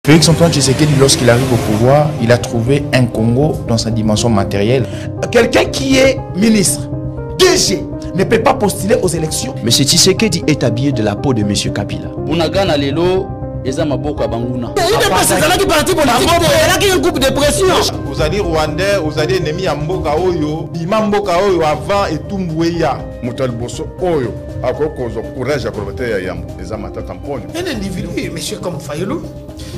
Félix-Antoine Tshisekedi, lorsqu'il arrive au pouvoir, il a trouvé un Congo dans sa dimension matérielle. Quelqu'un qui est ministre, DG, ne peut pas postuler aux élections. M. Tshisekedi est habillé de la peau de M. Kabila. Bunagana lelo eza maboko banguna. Vous allez rwandais, vous allez ennemi ya mboka oyo, bima mboka oyo avant etumbueya. Mutal bosso oyo akokozo courage à promettre ya yambo eza matata mponi. Un individu, monsieur comme Fayulu,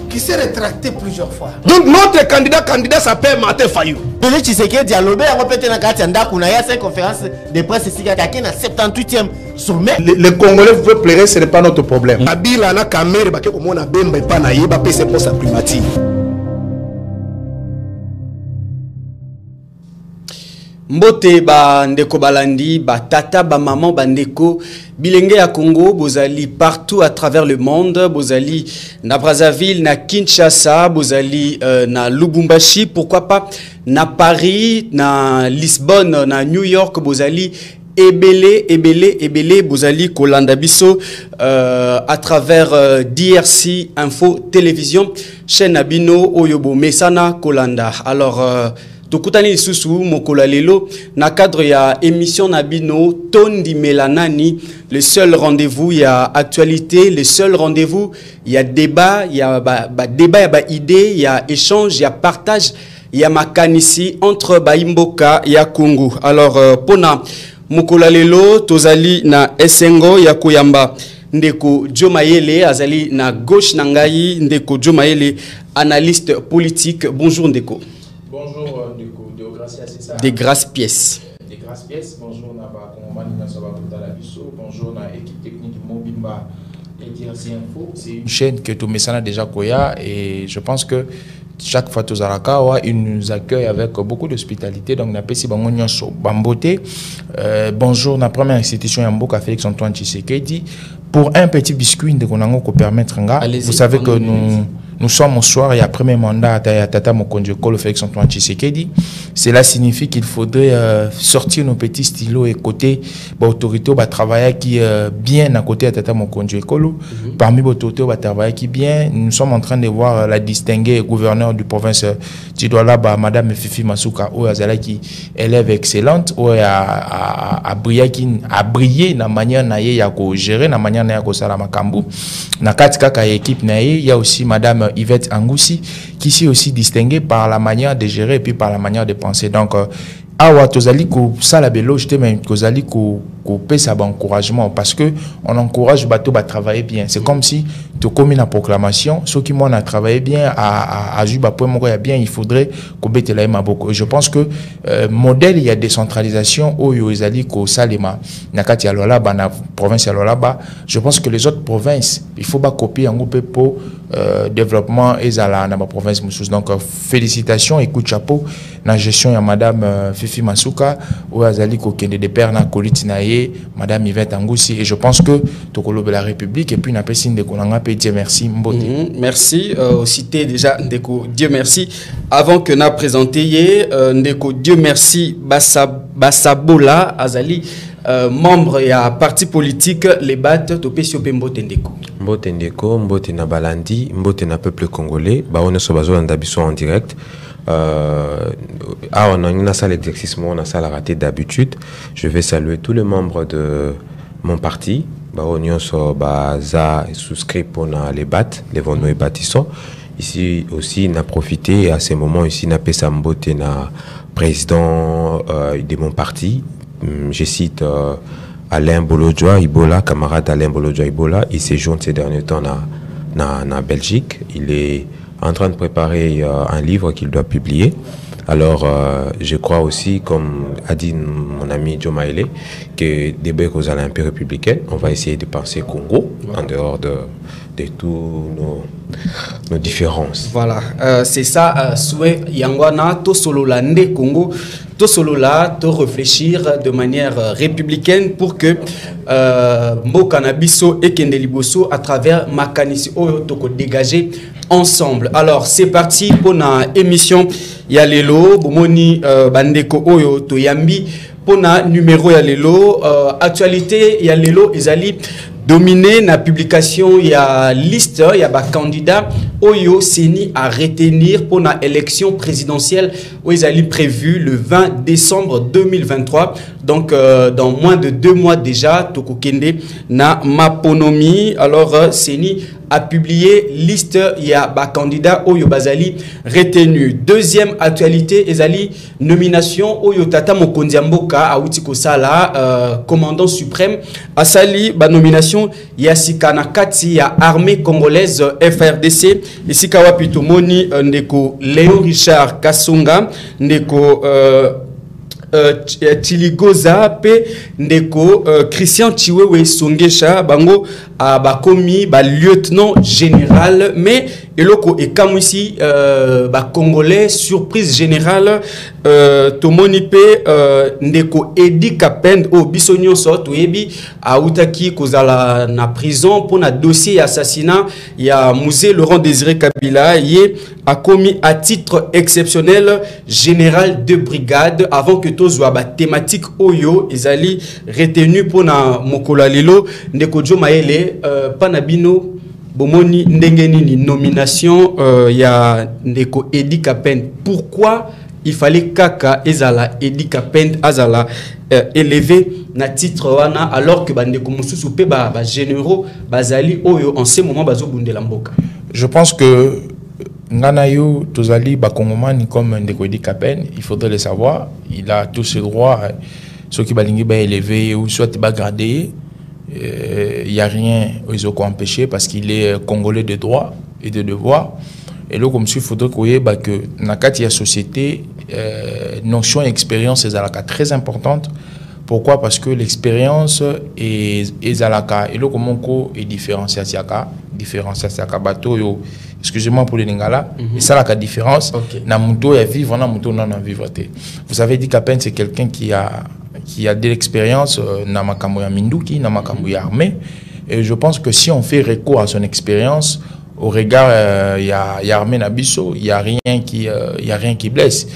qui s'est rétracté plusieurs fois. Donc notre candidat s'appelle Martin Fayulu. Félix Tshisekedi a lobé à répéter dans la carte kuna ya cette conférence de presse ici à 78e sommet. Les Congolais vous plairer, ce n'est pas notre problème. Kabila na kamere bake komona bemba epa na yeba pese pour sa primature. Mbote ba ndeko balandi ba tata ba maman ba ndeko bilenge ya Congo bozali partout à travers le monde, bozali na Brazzaville, na Kinshasa, bozali na Lubumbashi, pourquoi pas na Paris, na Lisbonne, na New York, bozali ebele bozali kolanda biso à travers DRC Info Télévision, chaîne Abino Oyobo Mesana kolanda. Alors Tokutani Susu Mokola Lelo na cadre ya émission Nabino Tondi Melanani, le seul rendez-vous, il y a actualité, le seul rendez-vous, il y a débat, il y a débat, il y a idée, il y a échange, il y a partage, il y a makanisi entre Baimboka et Congo. Alors pona Mokola Lelo tozali na Esengo ya Koyamba ndeko Diomayele azali na gauche nangai ndeko Diomayele analyste politique. Bonjour ndeko. Bonjour Ndeko, de Gracia, c'est ça? Des grâces pièces. Des grâces pièces. Bonjour Naba Kongomani Nasaba Biso. Bonjour na équipe technique Mobimba et DRC Info. C'est une chaîne que tout Messana déjà Koya et je pense que chaque fois il nous accueille avec beaucoup d'hospitalité. Donc, bonjour, la première institution Yamboka Félix-Antoine Tshisekedi. Pour un petit biscuit de Konango qu'on permettre, vous savez que nous sommes au soir et après mes mandats à Tata Mokonjo Kolo Félix-Antoine Tshisekedi. Cela signifie qu'il faudrait sortir nos petits stylos et côté l'autorité va travailler qui bien à côté à Tata Mokonjo Kolo. Parmi l'autorité va travailler qui bien. Nous sommes en train de voir la distinguée gouverneur du province Tidouala, Madame Fifi Masuka, qui élève excellente, a brillé na manière naie ya ko gérer na manière naie ko sala makambu. Na katika équipe naie, il y a aussi Madame Yvette Angoussi qui s'est aussi distinguée par la manière de gérer et puis par la manière de penser. Donc awa tozali ko sala belo jeté même tozali ko pesa ba encouragement parce que on encourage bateau à travailler bien. C'est comme si tu commis la proclamation, ceux qui m'ont travaillé bien à Juba point bien, il faudrait qu'on bête la maboko. Je pense que modèle il y a décentralisation au yozali ko salema nakati ya lola ba na province ya lola ba. Je pense que les autres provinces il faut pas copier un groupe pour développement ezala na ma province musus. Donc félicitations et coup de chapeau na gestion ya Madame Fifi Masuka ou azali ko kende de père na kolitinaye Madame Yvette Angoussi et je pense que tokolo de la République et puis na pesine de konanga pe Dieu merci Mbote. Merci cité déjà ndeko Dieu merci avant que na présenté ndeko Dieu merci Basabola azali membre ya parti politique les BAT topesi ope Mbote ndeko. Mbote ndeko Mbote na balandi Mbote na peuple congolais ba on so bazo ndabiso en direct. On a une salle d'exercice, on a salle ratée d'habitude. Je vais saluer tous les membres de mon parti. On a souscrit pour les BAT, les Vono et bâtissons. Ici aussi, on a profité à ces moments ici, on a fait Sambote, président de mon parti. Je cite Alain Bolodjoa Ibola, camarade Alain Bolodjoa Ibola. Il séjourne ces derniers temps en Belgique. Il est en train de préparer un livre qu'il doit publier. Alors, je crois aussi, comme a dit mon ami Joe Maele, que des becs aux Olympiques républicaines, on va essayer de penser Congo, en dehors de tous nos différences. Voilà, c'est ça, souhait Yangwana, to solo lande Congo, to solo là, to réfléchir de manière républicaine pour que Mbokanabiso et Kendeliboso à travers Makanisi Oyo toko dégager ensemble. Alors c'est parti pour une émission Yalelo, Bomoni Bandeko Oyo Toyambi. Pour un numéro Yalelo, actualité Yalelo Ezali dominé la publication, il y a liste, il y a des candidats Oyo Seni à retenir pour la élection présidentielle où ils allaient prévu le 20 décembre 2023. Donc, dans moins de 2 mois déjà, Tokokende na Maponomi. Alors, Seni a publié liste, il y a des candidats Oyo Bazali retenu. Deuxième actualité, Ezali nomination Oyo Tata Mokondiamboka à Outiko Sala, commandant suprême. Asali, ba nomination, il y a Sikana Kati, il y a armée congolaise FRDC. Ici Kawapi Tomoni, Ndeko Léon Richard Kasonga, Ndeko Tiligoza pe Ndeko Christian Chiwewe Songesha bango bakomi ba lieutenant général, mais eloko ekamwisi ba congolais surprise générale tomoni pe Ndeko Edi Kapend o bisonyo so toyebi autaki kozala na prison pour na dossier assassinat ya musée Laurent Désiré Kabila ye a commis à titre exceptionnel général de brigade avant que tozwa ba thématique oyo ezali retenu pour na mokola lelo Ndeko Jo Maele panabino bomoni ndengeni ni nomination ya Ndeko Edi Kapend. Pourquoi il fallait kaka ezala Edi Kapend azala élevé na titre wana alors que Bandeko Mususu pe ba généraux bazali oyo en ce moment bazo bundela mboka? Je pense que Nanayo Tozali Bakongomani comme Ndeko Edi Kapend, il faudrait le savoir, il a tous ses droits, ceux qui balingi ba élevé ou soit ba gradé. Il n'y a rien aux autres empêcher parce qu'il est congolais de droit et de devoir. Et là, comme si il faudrait que dans la société, notion et expérience est très importante. Pourquoi? Parce que l'expérience est zalaka. Et là, comme on est différenciation bateau, excusez-moi pour les lingala, et ça la différence. Na muto ya vivre, na muto non vivre. Vous avez dit qu'Apen c'est quelqu'un qui a de l'expérience dans Makambo ya Minduki, dans Makambo ya armée. Et je pense que si on fait recours à son expérience, au regard il y a armée Nabiso, il y a rien qui blesse.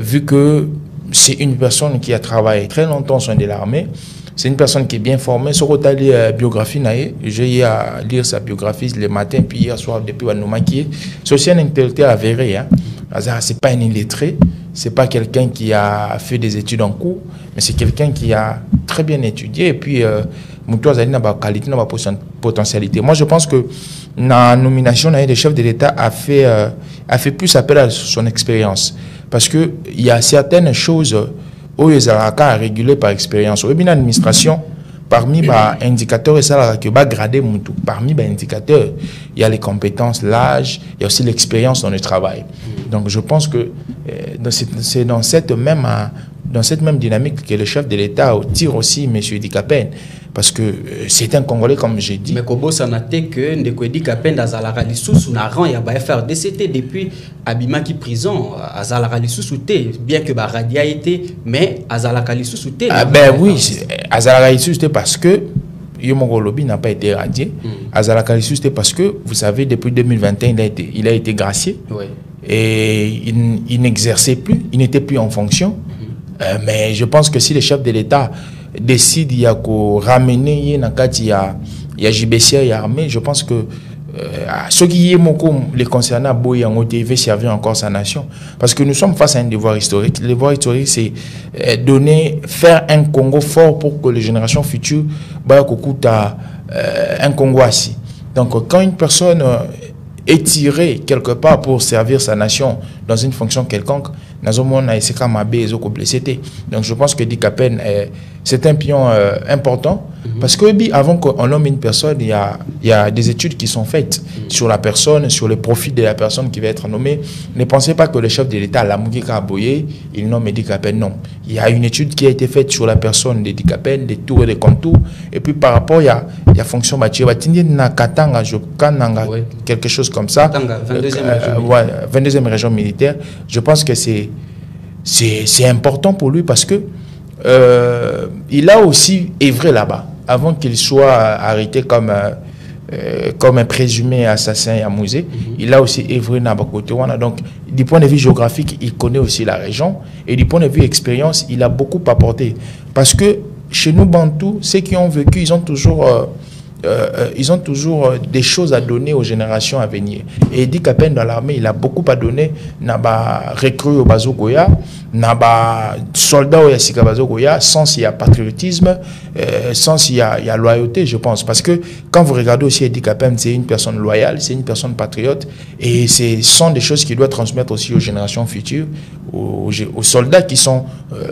Vu que c'est une personne qui a travaillé très longtemps au sein de l'armée, c'est une personne qui est bien formée. Sur la biographie, j'ai eu à lire sa biographie le matin, puis hier soir, depuis Wanoumaki. C'est aussi un intellectuel avéré. Hein. C'est pas un illettré, c'est pas quelqu'un qui a fait des études en cours, mais c'est quelqu'un qui a très bien étudié. Et puis, Moutou Azali n'a pas qualité, n'a pas potentialité. Moi, je pense que la nomination des chefs de l'État a fait plus appel à son expérience. Parce qu'il y a certaines choses où les Alaka régulées par expérience. Au bien l'administration, parmi les indicateurs, et ça va grader Moutou. Parmi les indicateurs, il y a les compétences, l'âge, il y a aussi l'expérience dans le travail. Donc je pense que c'est dans cette même dynamique que le chef de l'État tire aussi M. Edi Kapend. Parce que c'est un Congolais, comme j'ai dit. Mais Kobo Sanate que Ndeko Edi Kapend Azalara Lissoussou n'a rang ya ba FRDC depuis Abimaki prison Azalara Lissoussou bien que ba Radia était mais Azalara Lissoussou ah ben oui, Azalara Lissoussou parce que Yomongo Lobby n'a pas été radié. Azalara Lissoussou parce que vous savez depuis 2021 il a été gracié. Oui. Et il n'exerçait plus, il n'était plus en fonction. Mais je pense que si le chef de l'État décide de ramener il JBC et armée, je pense que ceux qui les concernant devaient servir encore sa nation. Parce que nous sommes face à un devoir historique. Le devoir historique, c'est faire un Congo fort pour que les générations futures un Congo assis. Donc quand une personne est tirée quelque part pour servir sa nation dans une fonction quelconque, donc je pense que Edi Kapend c'est un pion important parce que avant qu'on nomme une personne, il y a des études qui sont faites sur la personne, sur le profil de la personne qui va être nommée. Ne pensez pas que le chef de l'État, Lamouki Aboye, il nomme Edi Kapend, non. Il y a une étude qui a été faite sur la personne d'Edi Kapend, des tours et des contours, et puis par rapport, il y a fonction Mathieu Batindi Nakatanga, quelque chose comme ça. 22e région militaire. Je pense que c'est important pour lui parce que il a aussi œuvré là-bas avant qu'il soit arrêté comme un présumé assassin à Musée. Il a aussi œuvré là-bas côté. Donc du point de vue géographique, il connaît aussi la région et du point de vue expérience, il a beaucoup apporté parce que chez nous Bantous, ceux qui ont vécu, ils ont toujours ils ont toujours des choses à donner aux générations à venir. Et Edi Kapende dans l'armée, il a beaucoup à donner. Naba recrue au Bazogoya, naba soldat au Yassika Bazogoya, sans il y a patriotisme, sans il y a loyauté, je pense. Parce que quand vous regardez aussi Edi Kapende, c'est une personne loyale, c'est une personne patriote, et ce sont des choses qu'il doit transmettre aussi aux générations futures, aux soldats qui sont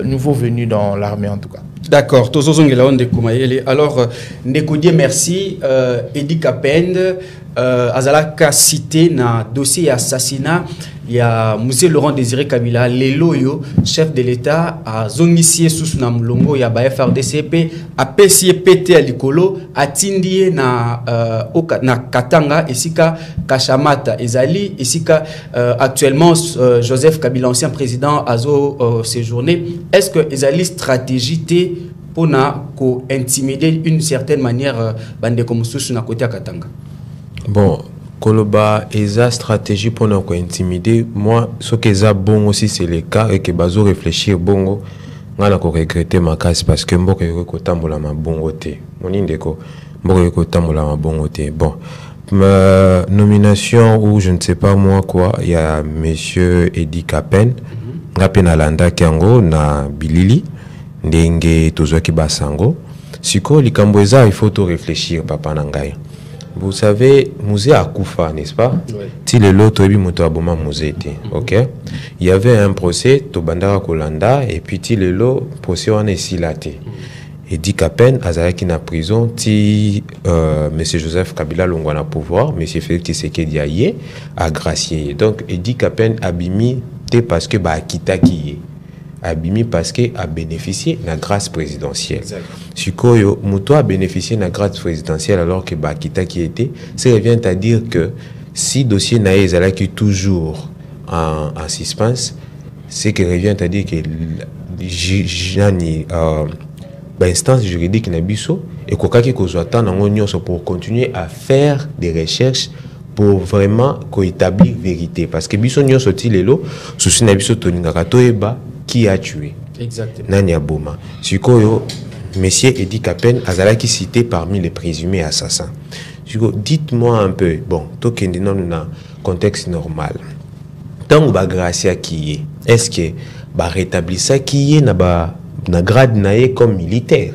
nouveaux venus dans l'armée en tout cas. D'accord. Alors, Ndekodié, merci. Edi Kapende, Azalaka cité na dossier assassinat. Il y a M. Laurent Désiré Kabila, Leloyo, chef de l'État, à Zongisie sous Namlongo, il y a FRDCP, à PCPT à Likolo, à Tindie na Katanga, Isika Kashamata, Ezali, Isika actuellement Joseph Kabila, ancien président, Azo séjourné. Est-ce que Ezali stratégie pour intimider d'une certaine manière bande comme sous na côté à Katanga? Bon. Koloba eza stratégie pour nous intimider. Moi, ce que ça bon aussi c'est le cas et que bazo réfléchir bongo, on a regretter ma casse parce que mboko yoko tambola ma bongo te. Mon indeko mboko yoko tambola ma bongo te. Bon, ma nomination ou je ne sais pas moi quoi, il y a monsieur Edi Kapende, ngapena landa kiango na bilili ndenge tozoki basango. Siko likambweza il faut tout réfléchir papa nangai. Vous savez, musée à Koufa, n'est-ce pas? Si le lot musée ok? Il y avait un procès, Tobandara Kolanda, et puis le lot procès en Esilaté. Edi Kapende, Azaraki na prison, ti M. Joseph Kabila Longwana pouvoir, M. Félix Tshisekedi Aye, a gracié. Donc, Edi Kapende abimi, parce que ba akita qui est. Abimi parce que a bénéficié de la grâce présidentielle. Si Mouto a bénéficié de la grâce présidentielle alors que Bakita qui était, ça revient à dire que si le dossier Naïs est là qui est toujours en suspense, c'est que revient à dire que l'instance juridique n'a biso et pour continuer à faire des recherches pour vraiment établir vérité. Parce que biso nyo soti lelo, souci na biso toningaka toeba qui a tué. Exactement. Nanya Boma. Sikoyo, monsieur Edi Kapende azalaki cité parmi les présumés assassins. Dites-moi un peu, bon, tokende dans un contexte normal. Tant que Gracia qui est-ce que rétablir ça qui est na grade naé comme militaire?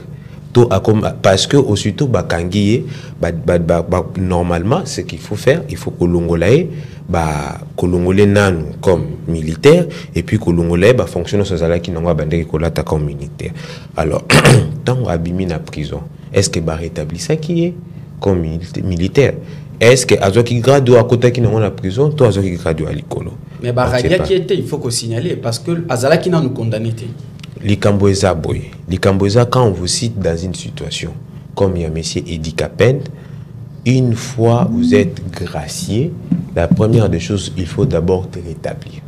Parce que aussitôt bakangiye normalement ce qu'il faut faire, il faut que l'ongolae kolongolais nanu comme militaire et puis kolongolais fonctionne sur zala qui n'ont bandé kolata comme militaire. Alors tant abimi na prison, est-ce que rétablir ça qui est comme militaire? Est-ce que azo qui grade à côté qui n'ont la prison, toi azo qui grade à l'icolo? Mais Baradia qui était, il faut qu'on signale parce que azala qui n'a nous condamné. Likambweza boy. Likambweza, quand on vous cite dans une situation comme il y a M. Edi Kapende, une fois vous êtes gracié, la première des choses, il faut d'abord te rétablir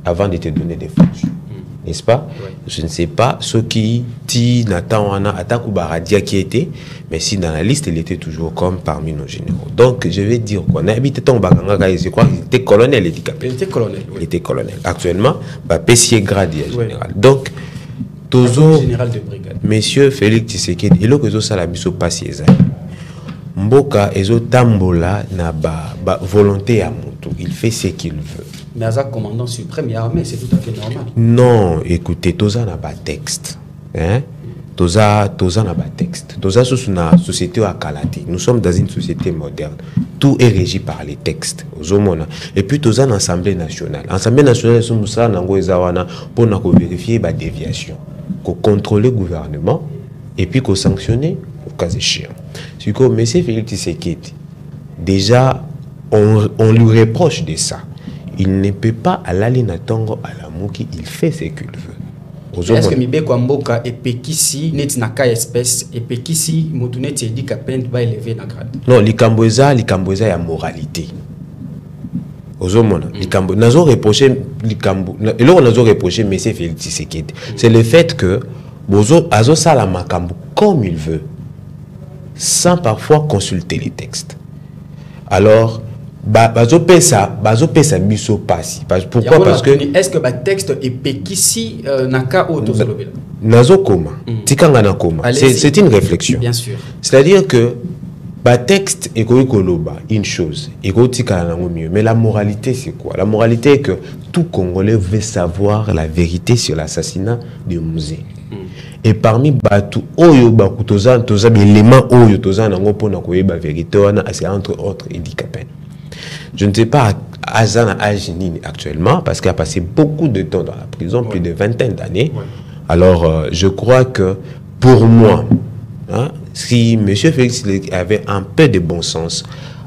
avant de te donner des fonctions. N'est-ce pas? Oui. Je ne sais pas ce qui dit Nathan Wana Ataku Baradia qui était, mais si dans la liste, il était toujours comme parmi nos généraux. Donc, je vais dire quoi? N'habite ton Baganga, je crois qu'il était colonel, Edi Kapende. Il était colonel. Oui. Il était colonel. Actuellement, Pessier grade général. Donc, Tozo, général de brigade. Monsieur Félix Tshisekedi, et là que ça la biso passe Mboka ezo tambola na volonté à Moutou. Il fait ce qu'il veut. Mais Aza commandant suprême, mais c'est tout à fait normal. Non, écoutez, Toza n'a pas texte. Hein? Toza n'a pas texte. Toza sous une société à Kalate. Nous sommes dans une société moderne. Tout est régi par les textes. Et puis Toza l'Assemblée nationale. L'Assemblée nationale, nous sommes pour vérifier la déviation, pour contrôler le gouvernement et puis pour sanctionner au cas échéant. C'est que M. Félix Tshisekedi, déjà, on lui reproche de ça. Il ne peut pas aller à Tongo à la Mouki, il fait ce qu'il veut. Est-ce que Mibeko Mboka et Pekisi n'est naka espèce et Pekisi Motunet Edi Kapende va élever la grade? Non, l'Ikambweza ya moralité. Nazo reproché M. Félix Tshisekedi. C'est le fait que Bozo Azo Salamakambu comme il veut, sans parfois consulter les textes. Alors, bazo pesa biso passi. Pourquoi? Parce que est-ce que le texte est Pekisi naka auto solobela? Nazo koma, tikanga na koma. C'est une réflexion. Bien sûr. C'est-à-dire que Bah, texte et une chose, et mieux. Mais la moralité, c'est quoi? La moralité est que tout Congolais veut savoir la vérité sur l'assassinat de Musée. Et parmi Batu, Oyo Bakutoza, Toza, l'élément Oyo Toza, Nango Pona Koyeba vérité, c'est entre autres Edi Kapen. Je ne sais pas Azana Ajinine actuellement, parce qu'il a passé beaucoup de temps dans la prison, plus de vingtaine d'années. Alors, je crois que pour moi, hein, si M. Félix avait un peu de bon sens,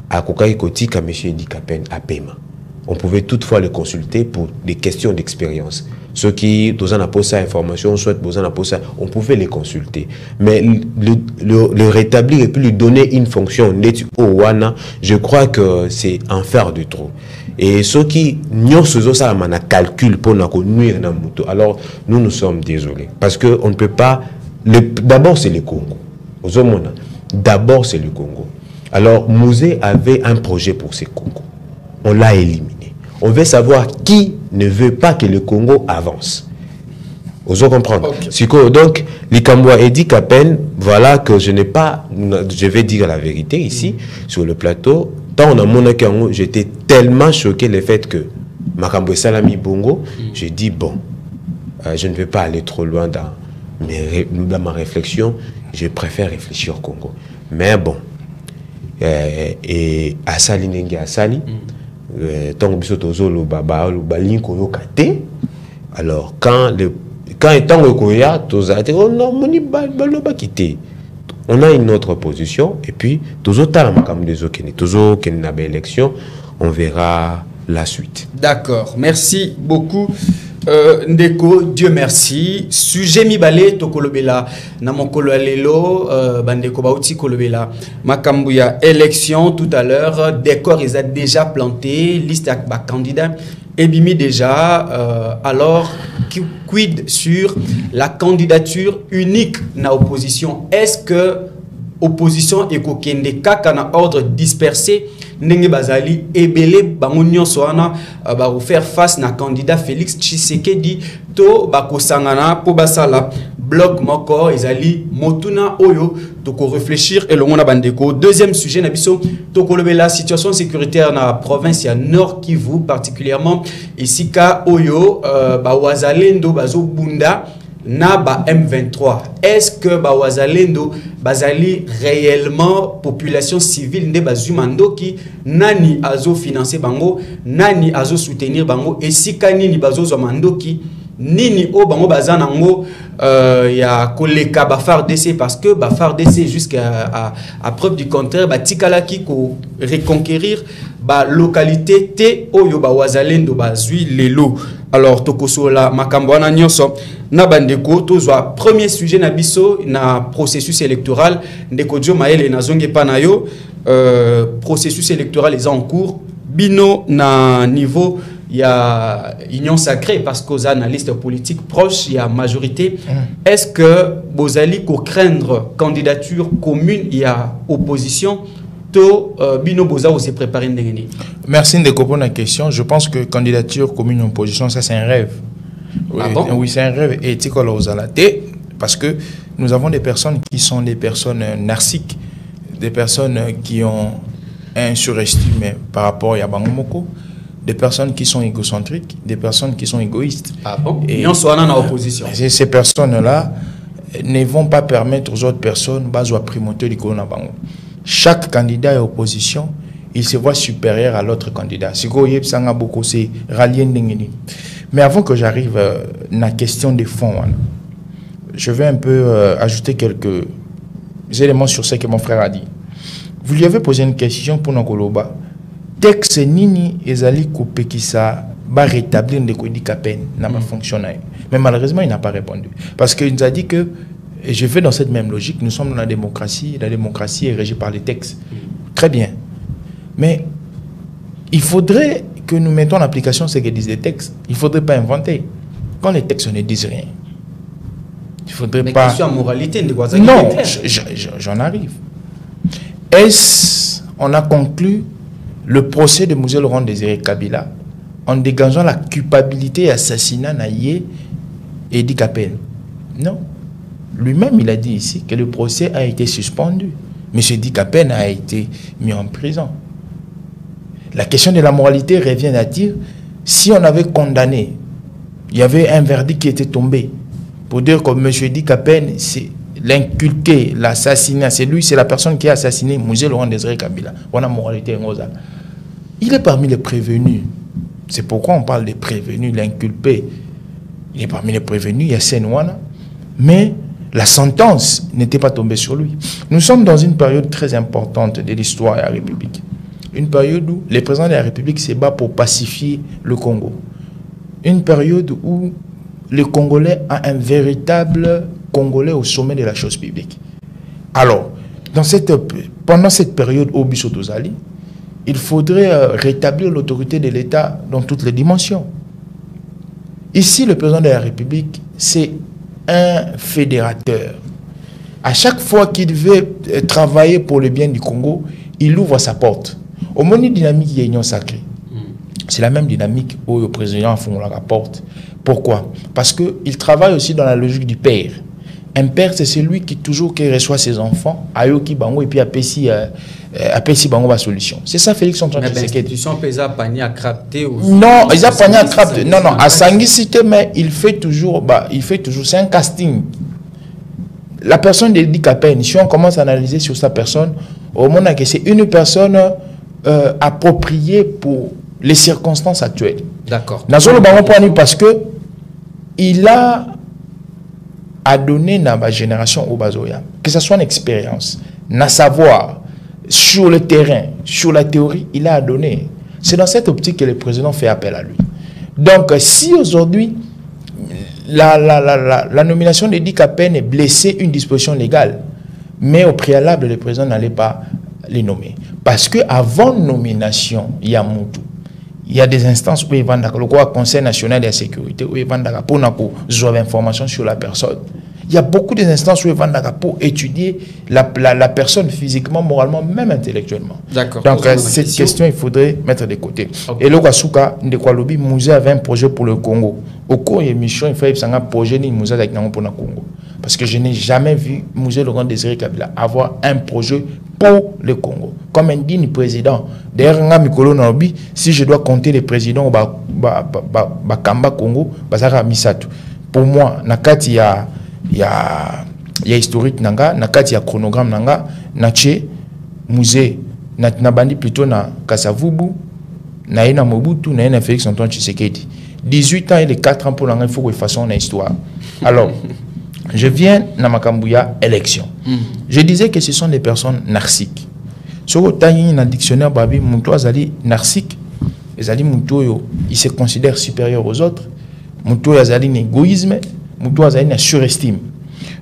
à Kokai Kotik, à M. Edi Kapen, à Pema, on pouvait toutefois le consulter pour des questions d'expérience. Ceux qui, dans un apport information, soit dans un apport on pouvait les consulter. Mais le rétablir et puis lui donner une fonction, je crois que c'est en faire de trop. Et ceux qui n'ont ça un calcul pour nous nuire dans moto. Alors nous sommes désolés parce que on ne peut pas. D'abord c'est le Congo. D'abord c'est le Congo. Alors Musée avait un projet pour ce Congo. On l'a éliminé. On veut savoir qui ne veut pas que le Congo avance. Vous comprendre. Okay. Donc, Likamboa Edi Kapen, voilà que je n'ai pas, je vais dire la vérité ici, sur le plateau. Tant on a mon Congo, j'étais tellement choqué le fait que Makambo Salami Bongo, j'ai dit bon, je ne vais pas aller trop loin dans ma réflexion, je préfère réfléchir au Congo. Mais bon, et Asali Nengi Asali, alors quand étant on a une autre position et puis on verra la suite. D'accord, merci beaucoup. Ndeko, Dieu merci. Sujet mibale to kolobela na mokolo alelo bandeko bauti kolobela makambuya élection tout à l'heure, décor ils a déjà planté, liste avec candidat et bimi déjà alors quid sur la candidature unique na opposition? Est-ce que opposition et kokende kaka na ordre dispersé ndenge bazali ebele bango nyonso wana ba faire face na candidat Félix Tshisekedi to bakosangana po basala bloc moko ezali motuna oyo to ko réfléchir et longo na bandeko. Deuxième sujet na biso to kolobela situation sécuritaire na province ya Nord Kivu, particulièrement ici ka oyo ba wazalendo bazo bunda na ba M23. Est-ce que ba wazalendo bazali réellement population civile nde bazumando ki nani azo financer bango, nani azo soutenir bango, et si kanini bazo zomando ki nini o bango bazanango ya koleka ba FARDC, parce que ba FARDC jusqu'à preuve du contraire ba tikalaki ko reconquérir ba localité te oyo ba wazalendo bazui lelo. Alors tokosola makambo wana nyonso na bandeko tozwa premier sujet na biso na processus électoral ndeko Dio Maele na zonge pa na yo processus électoral est en cours bino na niveau ya union sacrée parce qu'aux analystes politiques proches il y a majorité. Est-ce que bozali ko craindre candidature commune, il y a opposition to bino boza se préparer ndengeni? Merci de répondre à la question. Je pense que candidature commune opposition, ça c'est un rêve. Oui, ah bon? Oui, c'est un rêve éthique parce que nous avons des personnes qui sont des personnes narcissiques, des personnes qui ont un surestime par rapport à Bangomoko, des personnes qui sont égocentriques, des personnes qui sont égoïstes. Ah bon? Et on soit en opposition. Ces personnes-là ne vont pas permettre aux autres personnes de primauté du Corona Bango. Chaque candidat est opposition, il se voit supérieur à l'autre candidat. C'est rallier. Mais avant que j'arrive à la question des fonds, je vais un peu ajouter quelques éléments sur ce que mon frère a dit. Vous lui avez posé une question pour Nokoloba. Texte Nini Ezali Koupé qui ça va rétablir des Edi Kapen n'a pas fonctionné. Mais malheureusement, il n'a pas répondu. Parce qu'il nous a dit que, et je vais dans cette même logique, nous sommes dans la démocratie est régie par les textes. Très bien. Mais il faudrait que nous mettons en application ce que disent les textes. Il ne faudrait pas inventer. Quand les textes ne disent rien, il ne faudrait pas... Mais question à moralité, non, j'en arrive. Est-ce on a conclu le procès de Musée Laurent Désiré Kabila en dégageant la culpabilité et assassinat Naïe et Edi Kapen? Non. Lui-même, il a dit ici que le procès a été suspendu. M. Dikapen a été mis en prison. La question de la moralité revient à dire, si on avait condamné, il y avait un verdict qui était tombé pour dire que M. Dikapen, c'est l'inculqué, l'assassinat, c'est la personne qui a assassiné Mouzé Laurent Désiré Kabila. On a moralité en Oza. Il est parmi les prévenus. C'est pourquoi on parle des prévenus, l'inculpé. Il est parmi les prévenus, il y a Senouana. Mais la sentence n'était pas tombée sur lui. Nous sommes dans une période très importante de l'histoire de la République. Une période où les présidents de la République se battent pour pacifier le Congo. Une période où le Congolais a un véritable Congolais au sommet de la chose publique. Alors, pendant cette période au Bissotozali, il faudrait rétablir l'autorité de l'État dans toutes les dimensions. Ici, le président de la République, c'est un fédérateur. À chaque fois qu'il veut travailler pour le bien du Congo, il ouvre sa porte. Au moment dynamique, il y a union sacrée. C'est la même dynamique où le président font la porte. Pourquoi? Parce qu'il travaille aussi dans la logique du père. Un père, c'est celui qui toujours qui reçoit ses enfants, ayoki bango et puis appécie bango la solution. C'est ça Félix Antoine Tshisekedi. L'institution pesa panier à crapter aussi. Non, ils a panier à crapter. Non, à Sanguicité, mais il fait toujours, c'est un casting. La personne de Dikapen, si on commence à analyser sur sa personne, au moment que c'est une personne appropriée pour les circonstances actuelles. D'accord. Parce que il a donné dans ma génération au Bazoya, que ce soit une expérience, un savoir, sur le terrain, sur la théorie, il a donné. C'est dans cette optique que le président fait appel à lui. Donc, si aujourd'hui, la nomination de Dikapen est blessée une disposition légale, mais au préalable, le président n'allait pas les nommer. Parce qu'avant nomination, il y a Moutou. Il y a des instances où il va le Conseil national de la sécurité, où il va pour avoir information sur la personne. Il y a beaucoup d'instances où il va pour étudier la personne physiquement, moralement, même intellectuellement. D'accord. Donc, cette question, il faudrait mettre de côté. Okay. Et le Kasuka, Ndekwalobi, Moussa avait un projet pour le Congo. Au cours de l'émission, il fallait un projet de Moussa pour le Congo. Parce que je n'ai jamais vu Mouzé Laurent Désiré Kabila avoir un projet pour le Congo. Comme un digne président. D'ailleurs, si je dois compter les présidents au Bakamba Congo, Bazara Misato. Pour moi, Nakati, il y a historique, Nakati, il y a chronogramme, Nache, Mouzé, Nabandi plutôt na Kasavubu, Naïna Mobutu, Naïna Félix Antoine Tshisekedi. 18 ans et les 4 ans pour l'année, il faut que façon une histoire. Alors, je viens dans Makambouya élection. Je disais que ce sont des personnes narcissiques. Sur le dans dictionnaire, Babi, Moutou Azali narcissique. Il se considère supérieur aux autres. Moutou Azali égoïsme. Moutou Azali surestime.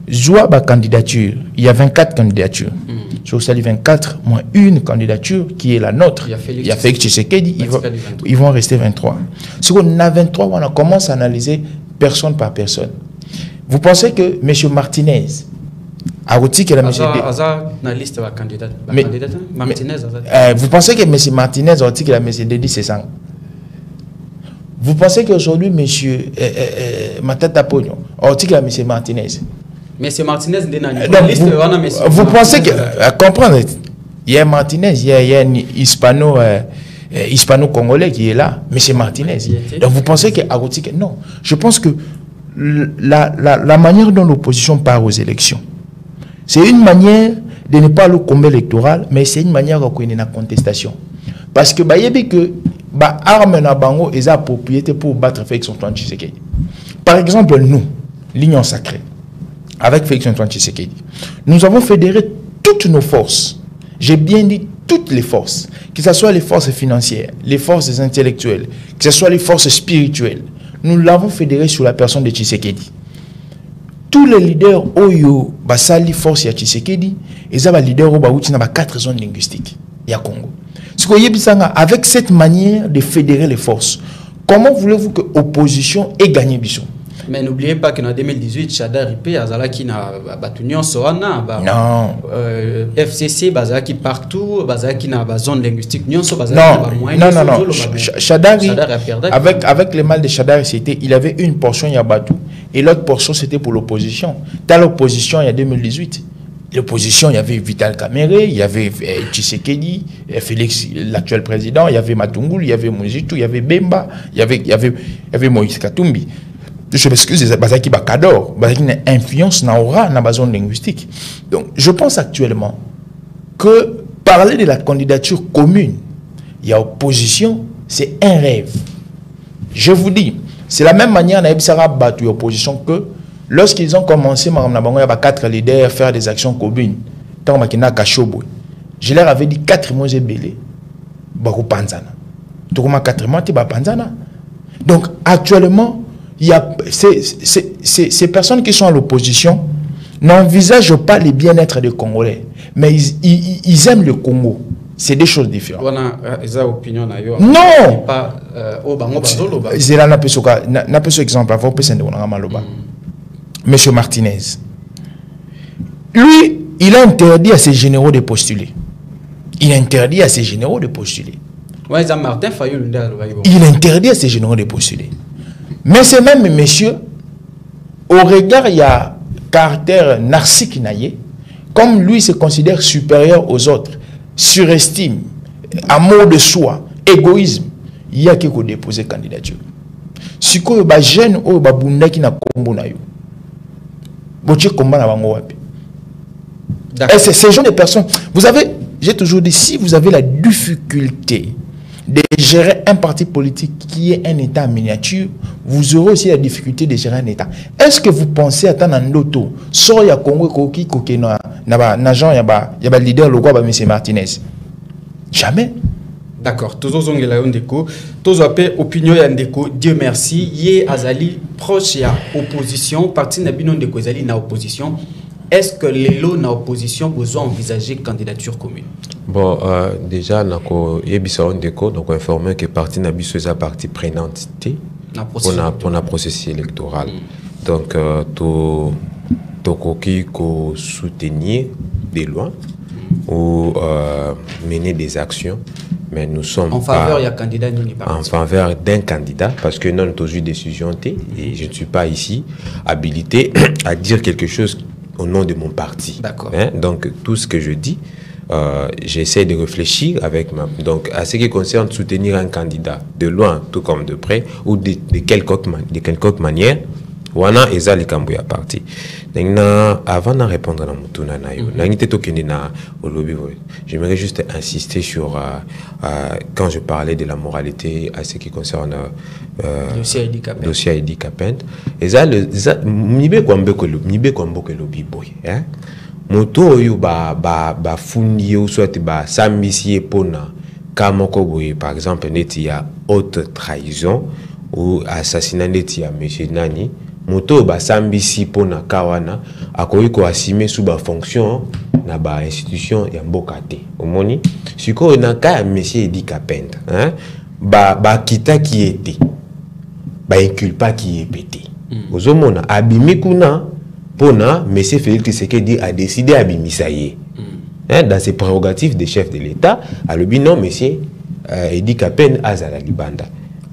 Joua ba candidature. Il y a 24 candidatures. Sur celle 24, moins une candidature qui est la nôtre. Il y a Félix Tshisekedi. Ils vont rester 23. Si on a 23, on commence à analyser personne par personne. Vous pensez que M. Martinez a retiré que la vous pensez que M. Martinez a retiré la Mercedes, c'est ça? Vous pensez qu'aujourd'hui, M. Matata Pogno a retiré la M. Martinez? M. Martinez, vous pensez que, comprenez, il y a Martinez, il y a un hispano-congolais qui est là, M. Martinez. Donc vous pensez que non, je pense que la manière dont l'opposition part aux élections, c'est une manière de ne pas aller au combat électoral, mais c'est une manière de connaître la contestation. Parce que l'arme na bango est la propriété pour battre Félix Antoine Tshisekedi. Par exemple, nous, l'Union sacrée, avec Félix Antoine Tshisekedi, nous avons fédéré toutes nos forces. J'ai bien dit toutes les forces, que ce soit les forces financières, les forces intellectuelles, que ce soit les forces spirituelles. Nous l'avons fédéré sur la personne de Tshisekedi. Tous les leaders Oyo, Basali Force ya Tshisekedi, ils sont les leaders Oyo dans 4 zones linguistiques ya Congo. Avec cette manière de fédérer les forces, comment voulez-vous que l'opposition ait gagné Bissot? Mais n'oubliez pas qu'en 2018, Chadar Ripé, Azalaki na Batunion Soana, FCC, Bazalaki partout, Bazalaki na zone linguistique, non, Chadari, avec le mal de Chadari, c'était, il avait une portion Yabatou et l'autre portion c'était pour l'opposition. Dans l'opposition, il y a 2018, l'opposition, il y avait Vital Kamerhe, il y avait Tshisekedi, Félix, l'actuel président, il y avait Matungulu, il y avait Mozitu, il y avait Bemba, il y avait Moïse Katumbi. Je m'excuse, c'est qui Bakador, une influence n'a aura dans la zone linguistique. Donc, je pense actuellement que parler de la candidature commune, il y a opposition, c'est un rêve. Je vous dis, c'est la même manière dans l'Ebsara battu opposition que lorsqu'ils ont commencé, il y a 4 leaders à faire des actions communes. Je leur avais dit 4 mois et belé. Donc, actuellement, il y a ces personnes qui sont à l'opposition n'envisagent pas le bien-être des Congolais, mais ils aiment le Congo. C'est des choses différentes. Non! Monsieur Martinez. Lui, il a interdit à ses généraux de postuler. Il interdit à ses généraux de postuler. Il interdit à ses généraux de postuler. Mais ce même monsieur, au regard, il y a caractère narcissique, comme lui se considère supérieur aux autres, surestime, amour de soi, égoïsme, il y a qui déposer candidature. Si vous êtes jeune ou babunda qui n'a combo na yo, botier combat na bango wapi. Et c'est ce genre de personnes. Vous avez, j'ai toujours dit, si vous avez la difficulté de gérer un parti politique qui est un État en miniature, vous aurez aussi la difficulté de gérer un État. Est-ce que vous pensez à Tanandoto, so ya Congo koki koki na Jean yaba leader le quoi monsieur Martinez? Jamais. D'accord. Tous ont la ndeko, tous appellent opinion ya ndeko. Dieu merci. Yé azali proche ya opposition, parti nabino ndeko azali na opposition. Est-ce que les lots na opposition besoin envisager candidature commune? Bon, déjà, nako yebisa ndeko, donc informer que parti nabiso est partie prenante pour la processus électoral. Donc, tokoki ko soutenir des lois ou mener des actions, mais nous sommes en faveur candidat en faveur d'un candidat parce que nous avons une décision et je ne suis pas ici habilité à dire quelque chose au nom de mon parti. D'accord. Hein? Donc tout ce que je dis, j'essaie de réfléchir avec donc à ce qui concerne soutenir un candidat de loin tout comme de près ou de quelque manière. Wana eza likambo ya parti. Avant de répondre à la mutuna na yo, j'aimerais juste insister sur quand je parlais de la moralité à ce qui concerne dossier Idi Kapend. Eza nibe kwambe ko lobi boy, hein. Moto oyo ba fundi ou soit ba sambisi pona kamoko boy par exemple neti ya haute trahison ou assassinat neti ya monsieur Nani. Moto ba sambisi pona kawana akoyi ko assumer sous ba fonction na ba institution ya mboka te. Omoni siko na ka monsieur Idi Kapend, hein, ba kita qui était ba inculpa qui est pété. Ozomona abimi kuna pona monsieur Félix Tshisekedi a décidé abimisa ye. Hein, dans ses prérogatives de chef de l'État, a le non monsieur Idi Kapend azala libanda.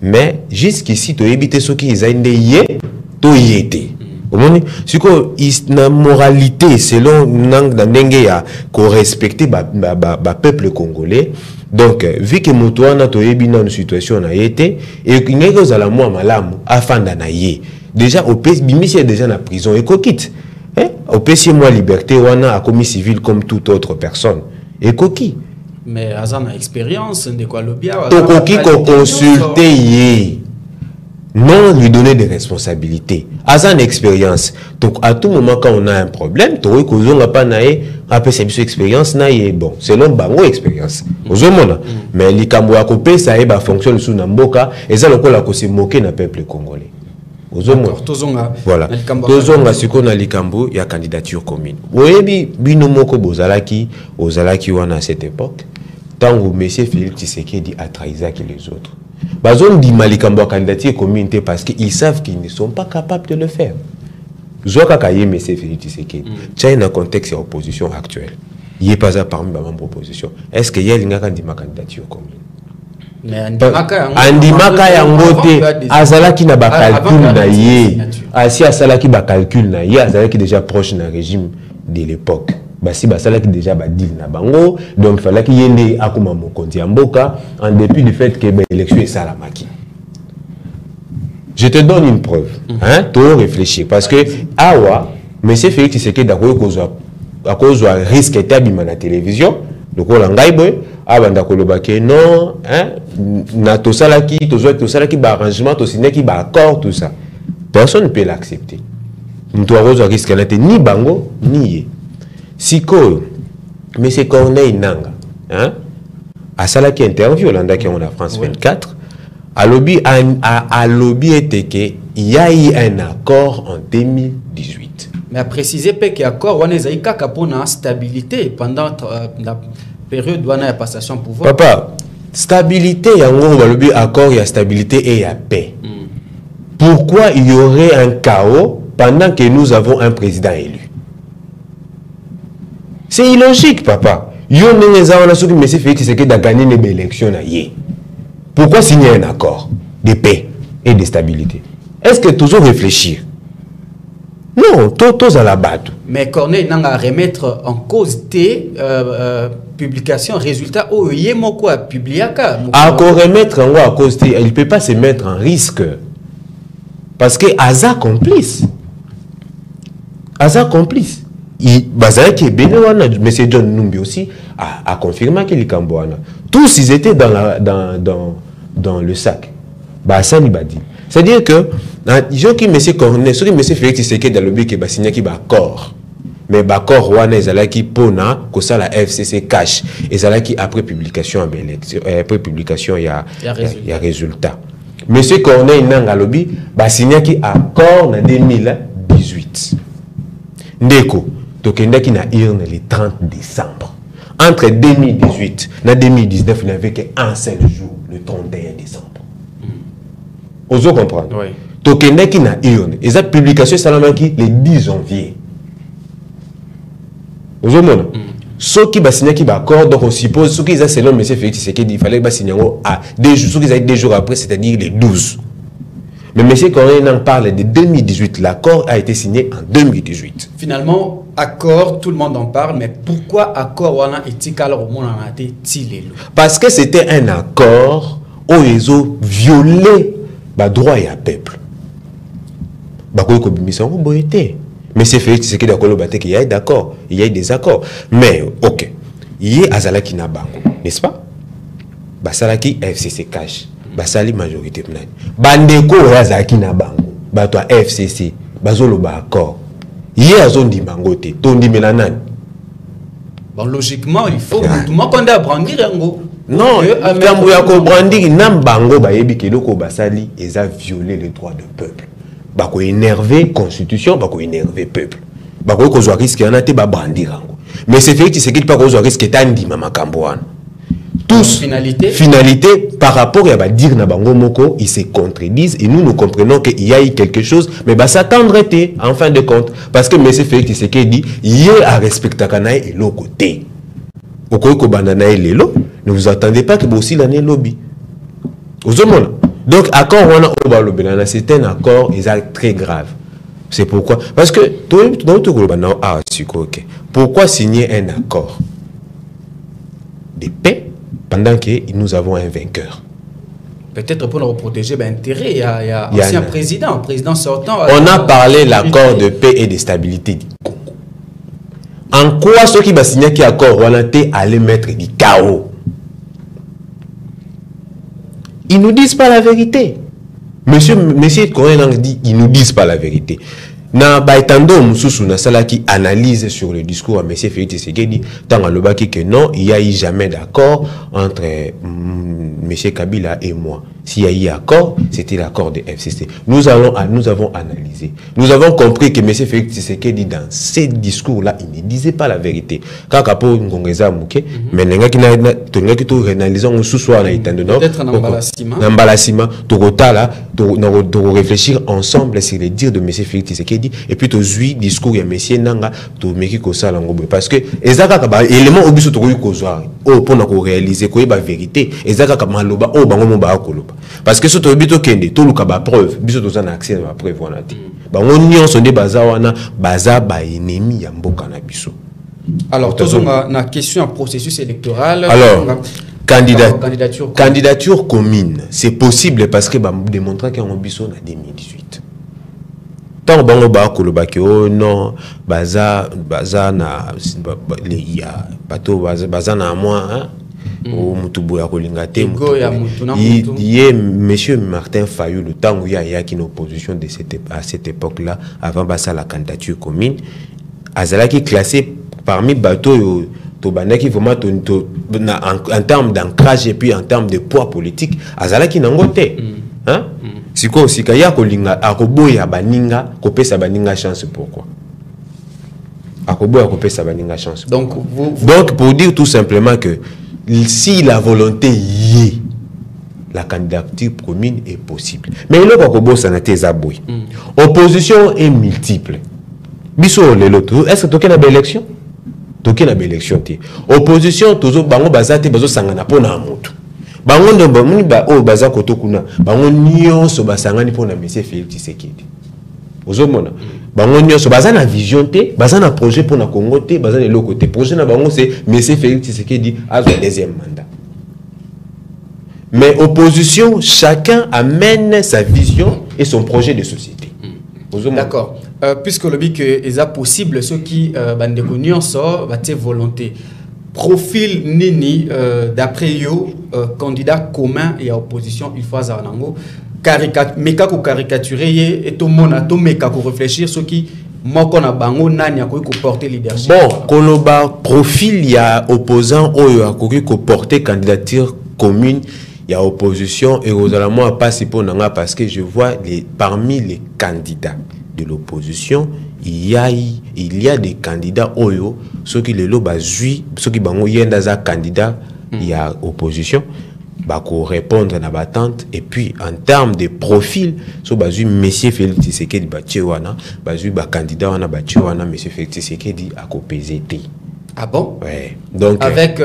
Mais jusqu'ici to éviter ce qui est yé to yété. Siko na moralité selon ndenge ya ko respecter ba peuple congolais. Donc vu que motoana to yebi na situation na yété et ngeko zala moi malamu afanda na yé. Déjà au pays bimisi est déjà na prison et ko quitte. Hein? Au pays moi liberté wana a commis civil comme toute autre personne. Et koki. Mais Azan a expérience de quoi le bien. Tokoki ko consulter yé. Non lui donner des responsabilités. Azan expérience. Donc à tout moment quand on a un problème, toi ko zonga pa nae après cette expérience na yé bon, selon bango expérience. Ozomona. Mais likambo ya ko pesa e ba fonctionne sous na mboka et ça lokola ko se moquer na peuple congolais. Voilà. Tozonga siko na likambo ya candidature commune. Oyebi bino moko bozalaki wana à cette époque. Tant que monsieur Félix Tshisekedi a trahi les autres. Bazon dit malikambo ya candidature commune parce qu'ils savent qu'ils ne sont pas capables de le faire. Zoka kaye monsieur Félix Tshisekedi. Tiens dans contexte de opposition actuelle. Il est pas parmi les membres de l'opposition. Est-ce qu'il y a une candidature commune? Andimaka yangote azalaki na ba calcul na ye asi asalaki ba calcul na ye azalaki déjà proche na régime de l'époque basi basalaki déjà deal na bango, donc fallait qu'il y ait akuma mokonzi ya mboka en dépit du fait que l'élection est salamaki. Je te donne une preuve, hein, tu réfléchir parce que awa monsieur Félix Tshisekedi à cause de risque établi à la télévision, donc on l'a boy abanda koloba ke non, hein, na to salaki ba arrangement to signé qui ba accord tout ça. Personne ne peut l'accepter. Nous avons risque ni bango ni ye. Siko, mais c'est Corneille Nanga, hein? À ça qui interview Hollanda qui on a France 24, à lobby était que il y a eu un accord en 2018. Mais à préciser qu'il y a un accord, on a eu une stabilité pendant la période où on a eu passation de pouvoir. Papa, stabilité, il y a un lobby accord, il y a stabilité et il y a paix. Pourquoi il y aurait un chaos pendant que nous avons un président élu? C'est illogique, papa. Pourquoi signer un accord de paix et de stabilité? Est-ce que toujours réfléchir? Non, tous à la batte. Mais Corneille n'a à remettre en cause tes publications, résultats, où il y a quoi publié à remettre en cause, il ne peut pas se mettre en risque. Parce que Aza complice. Aza complice. Bazaki M. John Numbi aussi a confirmé qu'il est Cambouana. Tous ils étaient dans le sac. C'est-à-dire que M. Cornet, ceux qui M. Félix Tshisekedi dans le but qui va signer qui va accord. Mais l'accord wana ezalaki pona que ça la FCC cache ezalaki après publication il y a résultat. M. Cornet Nanga lobi ba signé qui accord en 2018. Ndeko tokendaki na urne le 30 décembre. Entre 2018 et 2019, il n'y avait qu'un seul jour, le 31 décembre. Vous comprenez? Oui. Tokendaki na urne. Et cette publication salamaki le 10 janvier. Vous comprenez? Ceux qui signé qui accord, donc on suppose, ceux qui ont selon M. Félix Tshisekedi, il fallait signer à 2 jours, ceux qui ont 2 jours après, c'est-à-dire les 12. Mais M. Corneille en parle de 2018. L'accord a été signé en 2018. Finalement, accord, tout le monde en parle, mais pourquoi accord wana éthique alors au monde en a été tilé? Parce que c'était un accord où ils ont violé le droit et le peuple. Mais c'est fait, c'est qu'il y a d'accord, il y a des accords. Mais, ok, il y a Azalaki Nabango, n'est-ce pas? Basalaki FCC cash. Basali majorité mnani bandeko yazaki na bango bato FCC bazolo ba accord yé azondi bangote tondi melanani. Bon logiquement il faut tout le monde a brandir yango. Non, kambo ya ko brandir nam bango ba yebi keloko basali eza violer les droits du peuple. Bako énerver constitution, bako énerver peuple. Bako ko zo risque yana te ba brandir yango. Mais c'est fait que c'est qu'il pas ko zo risque tandi mama kamboana. Tous, finalité, par rapport à dire na bango moko, ils se contredisent et nous comprenons qu'il y a eu quelque chose, mais bah s'attendre était en fin de compte. Parce que M. Félix Tshisekedi, il y a respecté Kanaï et l'autre côté. Au Koiko Banana et Lelo, ne vous attendez pas que aussi l'année lobby. Donc, accord c'est un accord très grave. C'est pourquoi. Parce que, pourquoi signer un accord de paix pendant que nous avons un vainqueur? Peut-être pour nous protéger l'intérêt. Il y a aussi un président sortant. On a parlé de l'accord de paix et de stabilité du Congo. En quoi ceux qui vont signer qui accord on a été allés mettre du chaos? Ils ne nous disent pas la vérité. Monsieur Cohen dit ils ne nous disent pas la vérité. Na baitando mususu na sala qui analyse sur le discours à M. Félix Tshisekedi tant à l'obaki que non, il n'y a eu jamais d'accord entre M. Kabila et moi. S'il y a eu accord, c'était l'accord de FCC. Nous avons analysé. Nous avons compris que M. Félix Tshisekedi dans ces discours-là, il ne disait pas la vérité. Quand Kapo Ngongeza Mouké, mais nous avons réalisé nous réfléchir ensemble sur les dires de M. Félix Tshisekedi et puis tu discours de M. Nanga parce que élément obiso to pour réaliser la vérité parce que ce que kende to luka ba preuve biso to na accès à preuve wana te ba on nyonso nde baza wana baza ba ennemi ya mboka na biso Alors, toujours la question en processus électoral. Alors, candidature commune, c'est possible parce que démontrer qu'il y a un bisson en 2018. Tant que ba kolobaki oh non baza na il y a bateau baza na moi au mutubu ya kolingate monsieur Martin Fayulu tant où il y a qui une opposition de à cette époque-là avant basa la candidature commune azala qui classé parmi bateau to bandaki vraiment en termes d'ancrage et puis en termes de poids politique azala qui nangote hein. Si quoi aussi kaya kolinga akoboya baninga kopesa baninga chance pourquoi akoboya kopesa baninga chance donc pour dire tout simplement que si la volonté y est la candidature commune est possible mais il faut que ça n'était zaboui opposition est multiple biso lelo est-ce que toke na élection toke na élection ti opposition toujours bango bazate bazo sangana pona mutu bango ndomba muni ba o baza kotokuna bango nyonso basangani pona monsieur Félix Tshisekedi ozomona bango nyonso baza na vision te baza na projet pona Congo te baza na loko te projet na bango c'est monsieur Félix Tshisekedi a le deuxième mandat mais opposition chacun amène sa vision et son projet de société d'accord puisque le but que est possible ceux qui bande nyonso ba te volonté profil nini d'après yo candidat commun et opposition il faut azanango meka ko caricaturer et tout monde to meka ko réfléchir ceux qui moko na bango nani akoki ko porter leadership bon koloba profil ya opposant oyo akoki ko porter candidature commune ya opposition et aux alamoi pas si pour nanga parce que je vois parmi les candidats de l'opposition il y a des candidats oyo ceux qui les loba jui ceux qui bango yenda za candidat il y a opposition ba ko répondre na battante et puis en termes de profil so bazui monsieur Félix Tshisekedi ba tchewana bazui ba candidat wana ba tchewana monsieur Félix Tshisekedi a ko PZT. Ah bon? Ouais. Donc avec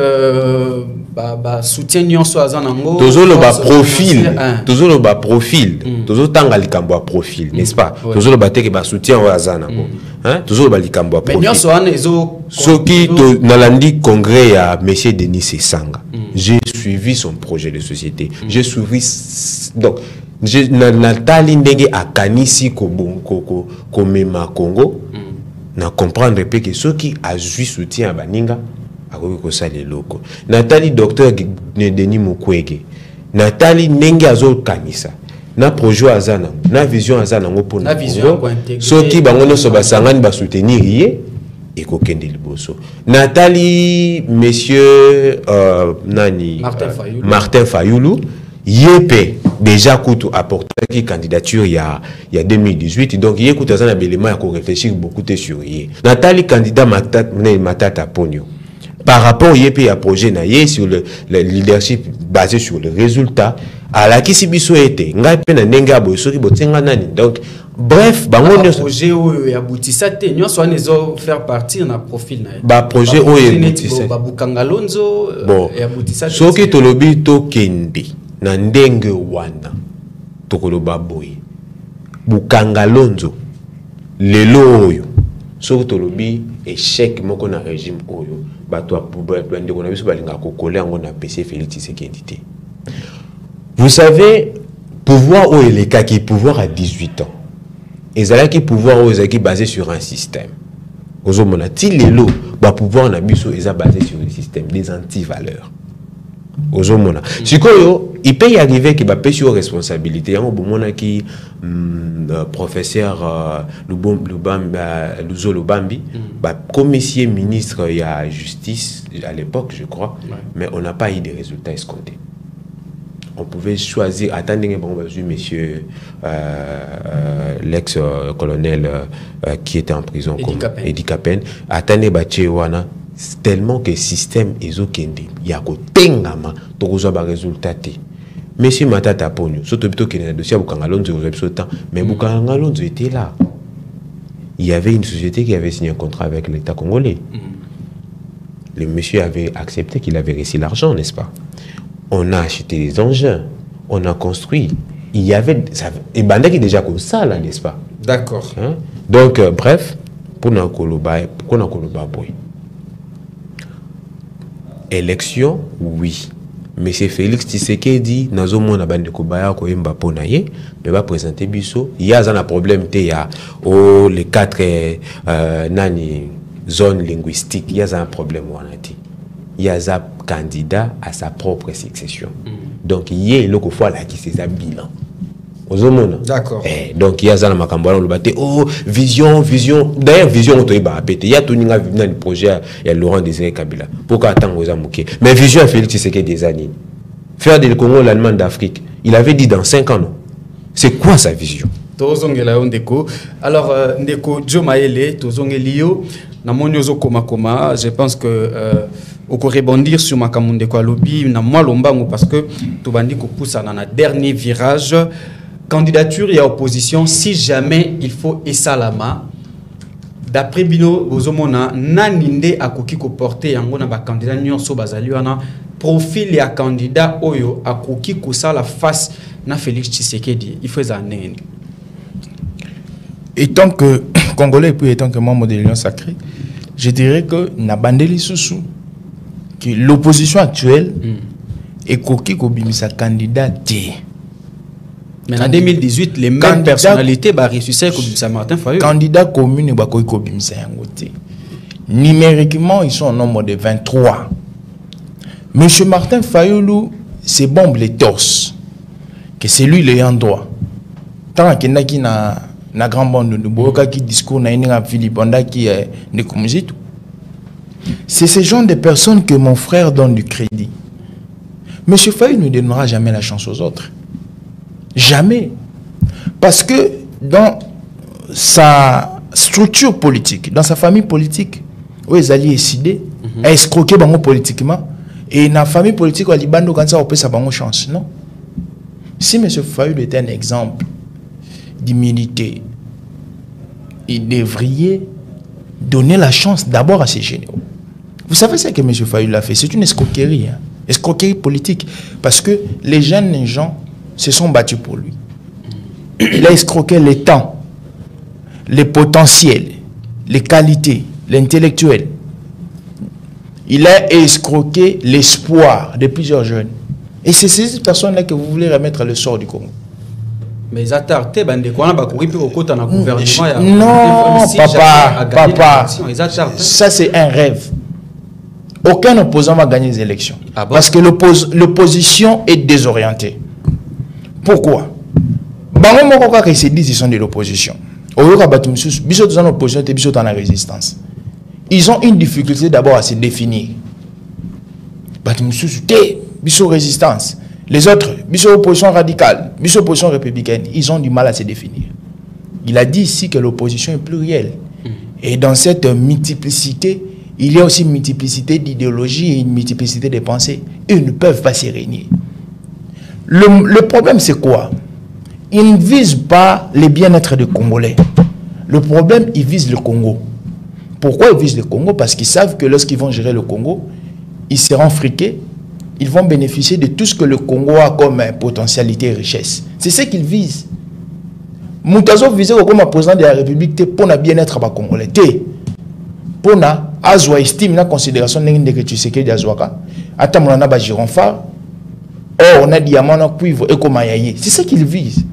soutien nyonso azanango toujours le bas profil toujours le bas profil toujours tanga likambo a profil n'est-ce pas toujours le bas te que ba soutien azanango hein toujours le bas likambo a profil mais nyonso wana ezo soki to nalandi congrès à monsieur Denis Sesanga j'ai suivi son projet de société j'ai suivi donc Nathalie ndenge akanisi ko bonko ko mema Congo na comprendre pe que ceux qui a joué soutien à baninga akoki ko sale loko Nathalie docteur Denis Mukwege Nathalie ndenge azo kanisa na projet azana na vision azana ngo pona ceux qui bango no so basangani ba soutenir yé et ko kende liboso Nathalie monsieur Martin Fayulu yépé déjà kutu apporté qui candidature il y a 2018 donc il écoute un élément à réfléchir beaucoup sur yé Nathalie candidat Matata Ponyo par rapport yépé à projet na yé sur le leadership basé sur le résultat à la qui sibiso était ngai pe na nenga bo soki botenga nani donc bref bango nyonso projet o abutisa te nyonso anezo faire partie na profil na ba projet o abutisa ba bukangalonzo et abutisa soki tolobi to kende na ndenge wana tokoloba boye bukangalonzo lelo oyo soki tolobi échec moko na régime oyo bato ndeko na biso balinga kokola yango na PC Félix Tshisekedi te. Vous savez pouvoir oyo eleka ki pouvoir à 18 ans ezalaki pouvoir oyo ezalaki basé sur un système ozomona ti lelo ba pouvoir na biso eza basé sur le système des antivaleurs ozomona sikoyo il peut y arriver que ba pesi aux responsabilités yango bomona ki professeur Luzo Lubambi ba commissaire ministre il y a justice à l'époque je crois mais on n'a pas eu de résultats escomptés. On pouvait choisir attendre monsieur l'ex-colonel qui était en prison Edi Kapen attendre wana tellement que système ezokende ya ko tengama to kozo ba résultat te monsieur Matata Ponyo surtout plutôt que le dossier Bukangalonzo temps mais Bukangalonzo était là il y avait une société qui avait signé un contrat avec l'État congolais le monsieur avait accepté qu'il avait reçu l'argent n'est-ce pas. On a acheté des engins, on a construit. Il y avait et Banda qui est déjà comme ça là, n'est-ce pas? D'accord. Hein? Donc bref, pour na koloba boy. élection, oui. Mais c'est Félix Tshisekedi, nazo mona bande ko baya ko yemba pona ye, mais va présenter biso. Il y a un problème te ya les 4 zones linguistiques, il y a un problème wanati. Il y a un candidat à sa propre succession. Donc il y a une fois là qui c'est un bilan. D'accord. Donc il y a un makambola oh vision. D'ailleurs vision on doit pas péter. Il y a tout un projet il y a Laurent Désiré Kabila. Pourquoi attendre aux amouqués? Mais vision a fait des années. Faire du Congo l'Allemagne d'Afrique. Il avait dit dans 5 ans non. C'est quoi sa vision? Alors Ndeko Joe Maele Tozongelio na monyozo koma je pense que on peut rebondir sur Makamunde kwa lobby na moi lombango parce que tout bandi ko poussa na dernier virage candidature et opposition si jamais il faut esalama d'après bino bozomona naninde akoki ko porter yango na ba candidat nyonso bazali wana profil ya candidat oyo akoki ko sala face na Félix Tshisekedi il faut ça nene. Étant que Congolais et puis étant que membre de l'Union sacrée, je dirais que Nabandeli Soussou, que l'opposition actuelle est coquille comme sa candidat. Mais en 2018, les mêmes personnalités bah ressuscité comme ça Martin Fayulu. Candidat commune bah quoi comme ça numériquement ils sont au nombre de 23. Monsieur Martin Fayulu c'est bombe les torses que c'est lui l'ayant droit. Tant qu'il n'a qui na grand bande de Boka qui discours na ina Philippe Onda qui est ne commusite. C'est ce genre de personnes que mon frère donne du crédit. Monsieur Fayulu ne donnera jamais la chance aux autres. Jamais. Parce que dans sa structure politique, dans sa famille politique, où les alliés décident à escroquer politiquement, et dans la famille politique, où les bandes quand ça, on peut sa chance. Non. Si M. Fayulu était un exemple d'humilité, il devrait donner la chance d'abord à ses généraux. Vous savez ce que M. Fayulu a fait? C'est une escroquerie. Hein? Escroquerie politique. Parce que les jeunes gens se sont battus pour lui. Il a escroqué les temps, les potentiels, les qualités, l'intellectuel. Il a escroqué l'espoir de plusieurs jeunes. Et c'est ces personnes-là que vous voulez remettre le sort du Congo. Mais non, papa, ça c'est un rêve. Aucun opposant va gagner les élections. Ah bon? Parce que l'opposition est désorientée. Pourquoi? Ils se disent qu'ils sont de l'opposition. Ils ont une difficulté d'abord à se définir. Résistance. Les autres, opposition radicale, opposition républicaine, ils ont du mal à se définir. Il a dit ici que l'opposition est plurielle. Et dans cette multiplicité, il y a aussi une multiplicité d'idéologies et une multiplicité de pensées. Ils ne peuvent pas se régner. Le problème, c'est quoi? Ils ne visent pas le bien-être des Congolais. Le problème, ils visent le Congo. Pourquoi ils visent le Congo? Parce qu'ils savent que lorsqu'ils vont gérer le Congo, ils seront friqués. Ils vont bénéficier de tout ce que le Congo a comme potentialité et richesse. C'est ce qu'ils visent. Moutazo visait comme président de la République pour le bien-être des Congolais. Pour azwa estime la considération de tu sais que d'azwaka. Attends, on a ba gironfa. Oh, on a diamant, on a cuivre et comme ayaye. C'est ce qu'ils visent.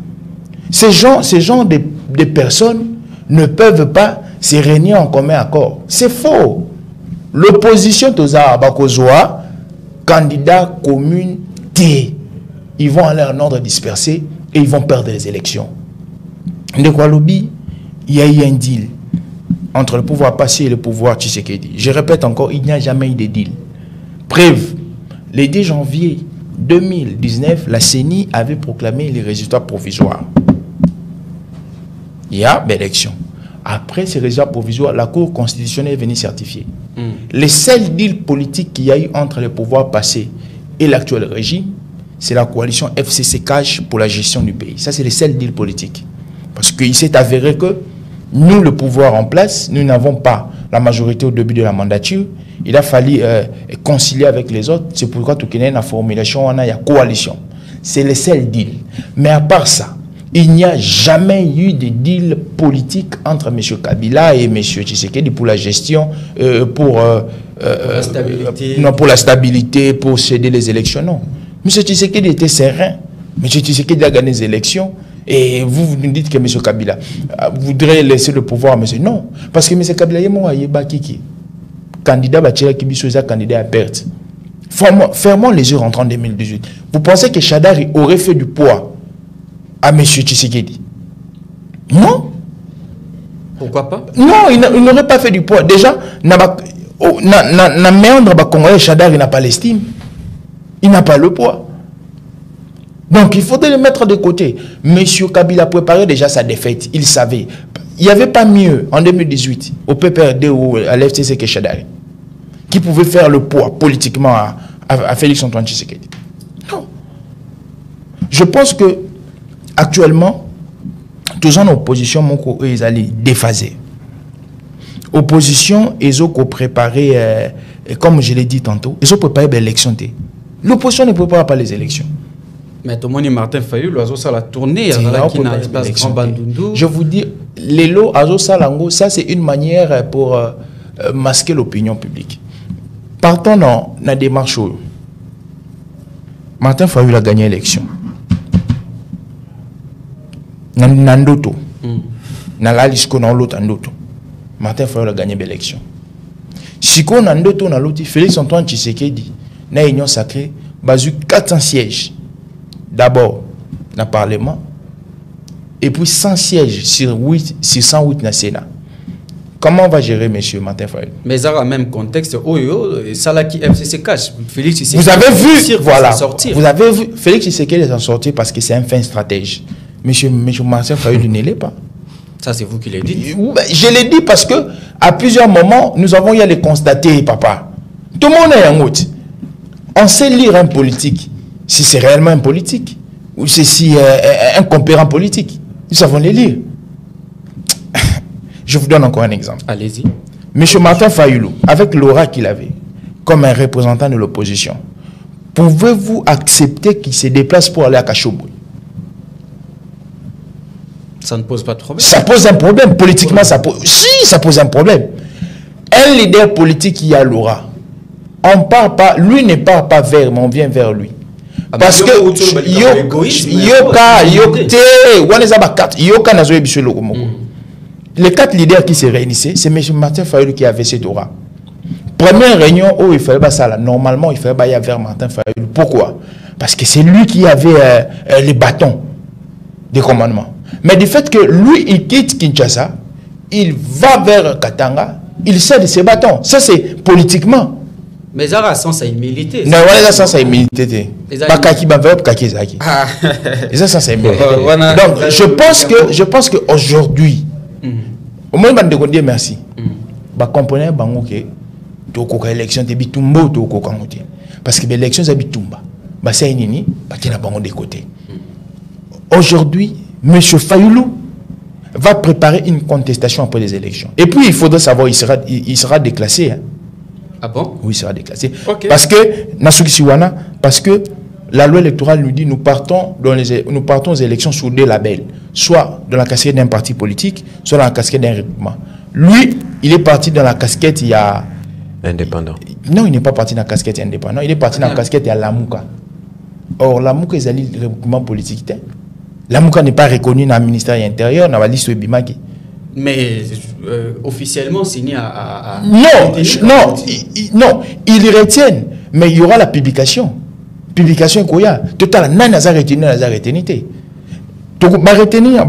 Ces gens de personnes ne peuvent pas se réunir en commun accord. C'est faux. L'opposition toza abakozwa candidat commune T. Ils vont aller en ordre dispersé et ils vont perdre les élections. De quoi lobby, il y a eu un deal entre le pouvoir passé et le pouvoir Tshisekedi. Je répète encore, il n'y a jamais eu de deal. Preuve, le 10 janvier 2019, la CENI avait proclamé les résultats provisoires. Il y a l'élection. Après ces résultats provisoires, la Cour constitutionnelle est venue certifier. Les seuls deals politiques qu'il y a eu entre le pouvoir passé et l'actuel régime, c'est la coalition FCC-CAJ pour la gestion du pays. Ça, c'est les seuls deals politiques. Parce qu'il s'est avéré que nous, le pouvoir en place, nous n'avons pas la majorité au début de la mandature. Il a fallu concilier avec les autres. C'est pourquoi tout le monde a la formulation, on a la coalition. C'est le seul deal. Mais à part ça, il n'y a jamais eu de deal politique entre M. Kabila et M. Tshisekedi pour la gestion, pour la stabilité, pour céder les élections. Non. M. Tshisekedi était serein. M. Tshisekedi a gagné les élections. Et vous nous dites que M. Kabila voudrait laisser le pouvoir à M. Non. Parce que M. Kabila est candidat candidat à perte. Fermons les yeux rentrant en 2018. Vous pensez que Chadari aurait fait du poids à M. Tshisekedi? Non. Pourquoi pas? Non, il n'aurait pas fait du poids. Déjà, na méandre congolais, Chadari n'a pas l'estime. Il n'a pas le poids. Donc, il faudrait le mettre de côté. M. Kabila préparait déjà sa défaite. Il savait. Il n'y avait pas mieux en 2018 au PPRD ou à l'FTC que Chadari, qui pouvait faire le poids politiquement à Félix-Antoine Tshisekedi. Non. Je pense que actuellement, tous en opposition, ils allaient déphaser. Opposition, ils ont préparé, comme je l'ai dit tantôt, ils ont préparé l'élection. L'opposition ne prépare pas les élections. Mais tout le monde, Martin Fayulu, l'oiseau la tournée, je vous dis, les lots Salango, ça c'est une manière pour masquer l'opinion publique. Partons dans la démarche. Martin Fayulu a gagné l'élection. Nandoto. Nalalisco dans l'autre Nandoto. Martin Fayulu a gagné l'élection. Si on a Nandoto dans l'autre, Félix-Antoine Tshisekedi, na union sacrée, basu 400 sièges. D'abord, dans le Parlement, et puis 100 sièges sur 108 dans le Sénat. Comment on va gérer M. Martin Fayulu? Mais dans le même contexte, ça là qui FCC cache. Félix Tshisekedi. Vous avez vu, voilà. Vous avez vu, Félix Tshisekedi est en sortie parce que c'est un fin stratège. M. Martin Fayulu ne l'est pas. Ça, c'est vous qui l'avez dit. Je l'ai dit parce que à plusieurs moments, nous avons eu à le constater, papa. Tout le monde est en route. On sait lire un politique. Si c'est réellement un politique, ou c'est un compérant politique, nous savons les lire. Je vous donne encore un exemple. Allez-y. M. Martin Fayulu, avec l'aura qu'il avait, comme un représentant de l'opposition, pouvez-vous accepter qu'il se déplace pour aller à Kachoubou? Ça ne pose pas de problème. Ça pose un problème. Politiquement, ça pose... Si, ça pose un problème. Un leader politique qui a l'aura, on part pas, lui ne part pas vers, mais on vient vers lui. Parce que les 4 leaders qui se réunissaient, c'est M. Martin Fayulu qui avait cette aura. Première réunion où il fallait pas ça là. Normalement, il fallait pas y aller vers Martin Fayulu. Pourquoi? Parce que c'est lui qui avait les bâtons des commandements. Mais du fait que lui, il quitte Kinshasa, il va vers Katanga, il cède ses bâtons. Ça, c'est politiquement. Mais ça a sens à humilité. Non, ça a sens à humilité. Donc, je pense qu'aujourd'hui, au moins, on va dire merci. Bah, comprenez, que tu as élection, tu as parce que l'élection, c'est bitumba. Bah, c'est nini, bah, tu as des côtés. Aujourd'hui, M. Fayulu va préparer une contestation après les élections. Et puis, il faudrait savoir, il sera déclassé. Hein. Ah bon? Oui, il sera déclassé. Okay. Parce que la loi électorale nous dit nous partons aux élections sous 2 labels. Soit dans la casquette d'un parti politique, soit dans la casquette d'un regroupement. Lui, il est parti dans la casquette, il y a... Indépendant. Non, il n'est pas parti dans la casquette indépendant. Il est parti dans la casquette, il y a Lamouka. Or, Lamouka, il est le regroupement politique. Lamouka n'est pas reconnu dans le ministère intérieur, dans la liste de Bimaki. Mais officiellement signé à... Non, ils retiennent. Mais il y aura la publication. Publication, quoi. Total, non, n'a retenu. Donc, retenir,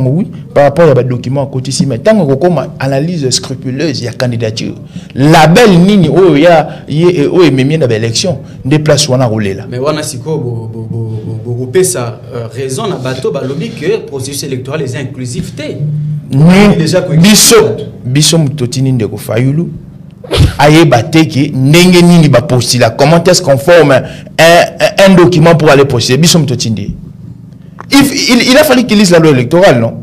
oui, par rapport à des documents côté ici. Mais tant qu'on a analyse scrupuleuse, il y a candidature. La belle ligne où il y a une élection, des places où on a roulé là. Mais on a si quoi, ça raison à bateau, lobby que le processus électoral est inclusivité. Biso mutotini ndeko Fayulu aye bateki ndenge nini ba postula. Comment est-ce qu'on forme un document pour aller postuler? Biso mutotini. Il a fallu qu'il lise la loi électorale, non?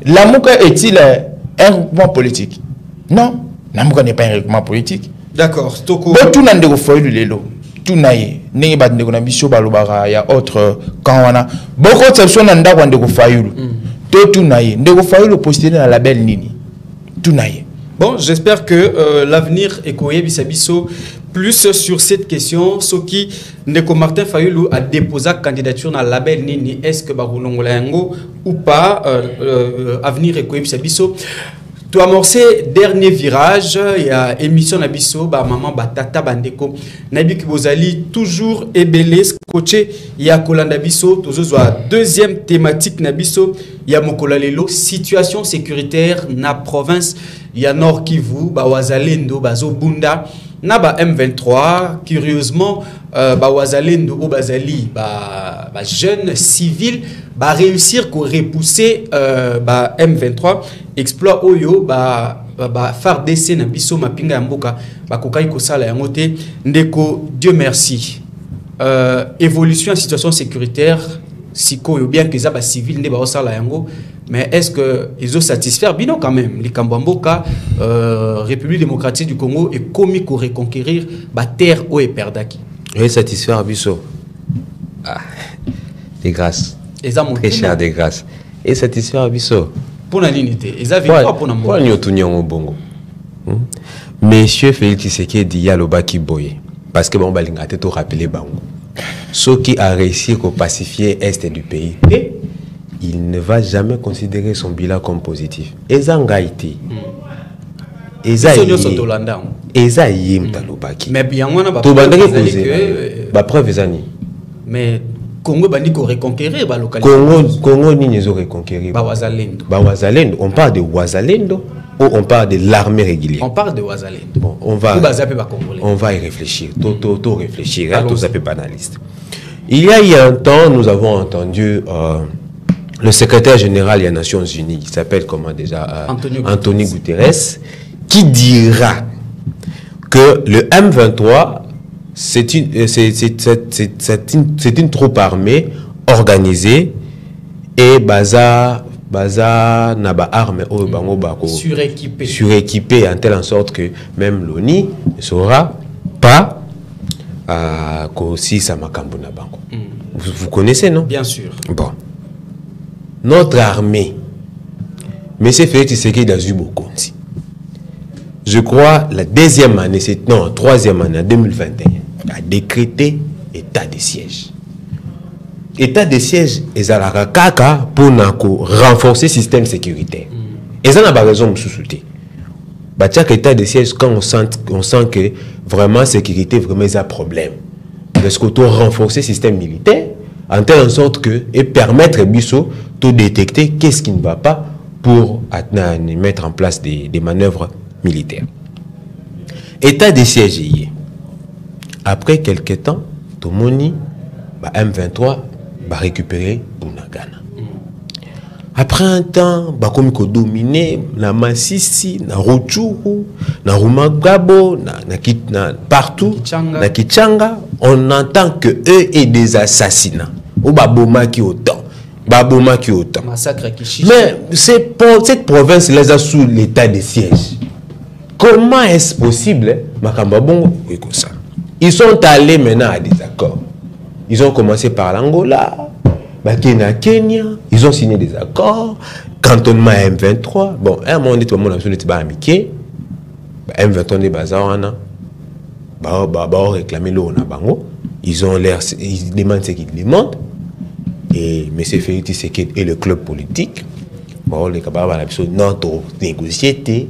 Lamouka est-il un regroupement politique? Non, Lamouka n'est pas un regroupement politique. D'accord. Tout le monde Fayulu lelo. tout naïe n'est pas de biso balobara ya autre quand on a beaucoup de personnes en d'accord de Fayulu tout naïe de Fayulu posté dans la label nini tout naïe. Bon, j'espère que l'avenir est biso plus sur cette question. Ce qui Ndeko Martin Fayulu a déposé candidature dans la label nini, est-ce que Barulongola yango ou pas avenir est biso. Tu as amorcé dernier virage, il y a émission Nabiso, maman batata bandeko, Nabik Bozali toujours ébélé, coaché, il y a Kolanda Biso, toujours deuxième thématique Nabiso, il y a Mokolalelo, situation sécuritaire na province, il y a Nord Kivu, Wazalendo, Bazo Bunda, Naba M23, curieusement, Wazalendo, Bazali, jeune civil, réussir à repousser M23, exploit Oyo, faire décès na biso mapinga mboka, kokai kosala yangote, ndeko, Dieu merci. Évolution en situation sécuritaire, siko yo bien que ça civil ne ba sala yango, mais est-ce que ils ont satisfaire bino quand même les Kambamboka République démocratique du Congo est commis pour reconquérir ba terre o et perdaki. Oui, satisfaire biso. Ah, des grâces. Très cher des grâces. Et satisfaire biso. Pour la l'unité. Ils avaient quoi pour nous? Pour nous bongo. Monsieur Félix Tshisekedi dit Yalobaki Boye. Parce que bon balinga te rappeler bango. Ceux qui a réussi à pacifier l'Est du pays, il ne va jamais considérer son bilan comme positif. Ezangaïti. Ezaïm talobaki. Mais bien on a pas preuve ezani. Mais Congo bandi ko reconquérir ba localité. Congo ni les reconquérir. Wazalendo. On parle de Wazalendo ou on parle de l'armée régulière. On parle de Wazalendo. Bon, on va y réfléchir. Tout réfléchir. Tout ça peut banaliste. Il y a un temps, nous avons entendu le secrétaire général des Nations Unies, qui s'appelle comment déjà Antonio Guterres, qui dira que le M23 c'est une troupe armée organisée et baza naba arme suréquipée en telle sorte que même l'ONU ne saura pas si ça m'a cambouna bango. Vous connaissez, non? Bien sûr. Bon, notre armée, mais c'est fait Tshisekedi dans Zubokonzi. Je crois la deuxième année, troisième année, en 2021, a décrété état de siège. État de siège est à la kaka pour renforcer le système sécuritaire. Et ça n'a pas raison de sous-souter. Chaque état de siège, quand on sent que vraiment la sécurité vraiment un problème. Parce qu'on doit renforcer le système militaire en telle sorte que et permettre Bisso de détecter qu'est-ce qui ne va pas pour mettre en place des manœuvres militaires. État de siège. Après quelques temps, tout le monde M23 va récupérer Bunagana. Après un temps, comme il dominé na Masisi, na Rutshuru, na Rumagabo, partout, na Kichanga, on entend que eux et des assassinats. Ou baboma qui autant. Massacre Kichichi. Mais cette province les a sous l'état de siège. Comment est-ce possible, ils sont allés maintenant à des accords. Ils ont commencé par l'Angola, Kenya, ils ont signé des accords, cantonnement M23. Bon, à un moment donné, tout le monde a amitié. M23 des bazarana, réclamer l'eau na bango. Ils ont l'air, ils demandent ce qu'ils demandent. Et M. Félix Tshisekedi et le club politique, les camarades non négocier.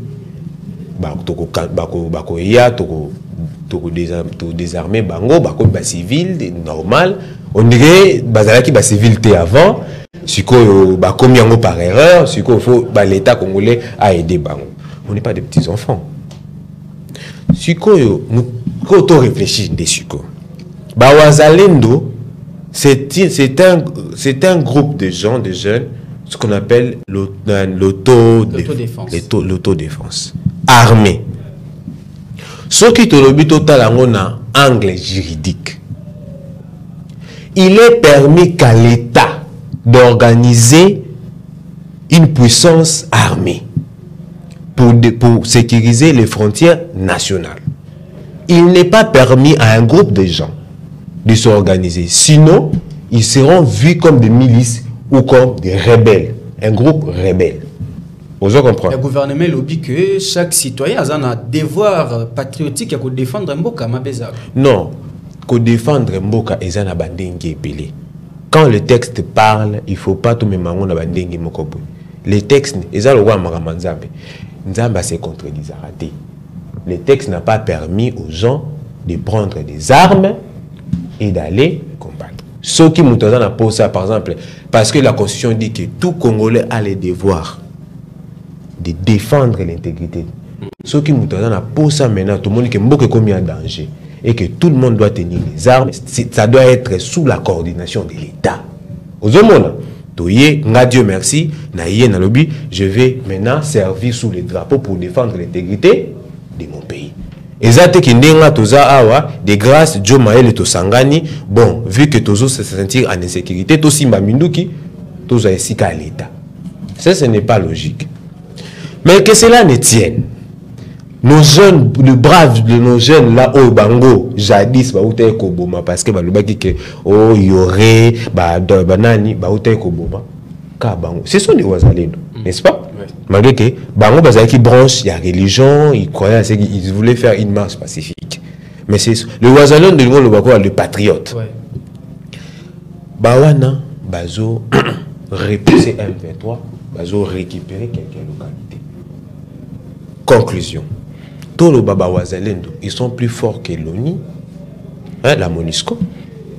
Désarmer bango bako ba civil normal on dirait bazalaki ba civilité avant siko ba komi yango par erreur siko faut ba l'état congolais a aidé bango. On n'est pas des petits enfants siko quand on réfléchit des siko ba Wazalendo c'est un groupe de gens, de jeunes, ce qu'on appelle l'autodéfense armée. Ce qui est le but total en angle juridique. Il est permis qu'à l'État d'organiser une puissance armée pour sécuriser les frontières nationales. Il n'est pas permis à un groupe de gens de s'organiser. Sinon, ils seront vus comme des milices ou comme des rebelles, un groupe rebelle. Vous comprenez? Le gouvernement lobby que chaque citoyen a un devoir patriotique à défendre Mboka Mabeza. Non, que défendre Mboka et un abandengue épelé. Quand le texte parle, il ne faut pas tout même en abandengue mokobo. Les textes, ils ont le droit à Nzambe. Nzambe s'est contredit, raté. Le texte n'a pas permis aux gens de prendre des armes et d'aller combattre. Ceux qui m'ont donné pour ça, par exemple, parce que la Constitution dit que tout Congolais a le devoir de défendre l'intégrité. Ceux qui m'ont donné pour ça maintenant, tout le monde qui est commis en danger et que tout le monde doit tenir les armes, ça doit être sous la coordination de l'État. Aux hommes, Dieu merci, je vais maintenant servir sous les drapeaux pour défendre l'intégrité de mon pays. Exacte qui n'enga toza awa de grâce Joe Maël to sangani bon vu que tozo se sentir en insécurité to simba minduki toza esika à l'état. Ça ce n'est pas logique. Mais que cela ne tienne. Nos jeunes, le brave de nos jeunes là au Bango jadis ba ute ko boma parce que ba lobaki que oh yore ba banani ba ute ko boma ka bango. Ce sont des wazalendo, n'est-ce pas? Malgré que Bango Bazaki branche, il y a religion, ils croyaient qu'ils voulaient faire une marche pacifique. Mais c'est le Ouazalon de le patriote. Ouais. Bawana, Bazo, repousser M23, Bazo récupérer quelques localités. Conclusion. Tous les Baba Ouazalendo, ils sont plus forts que l'ONU, hein, la MONUSCO,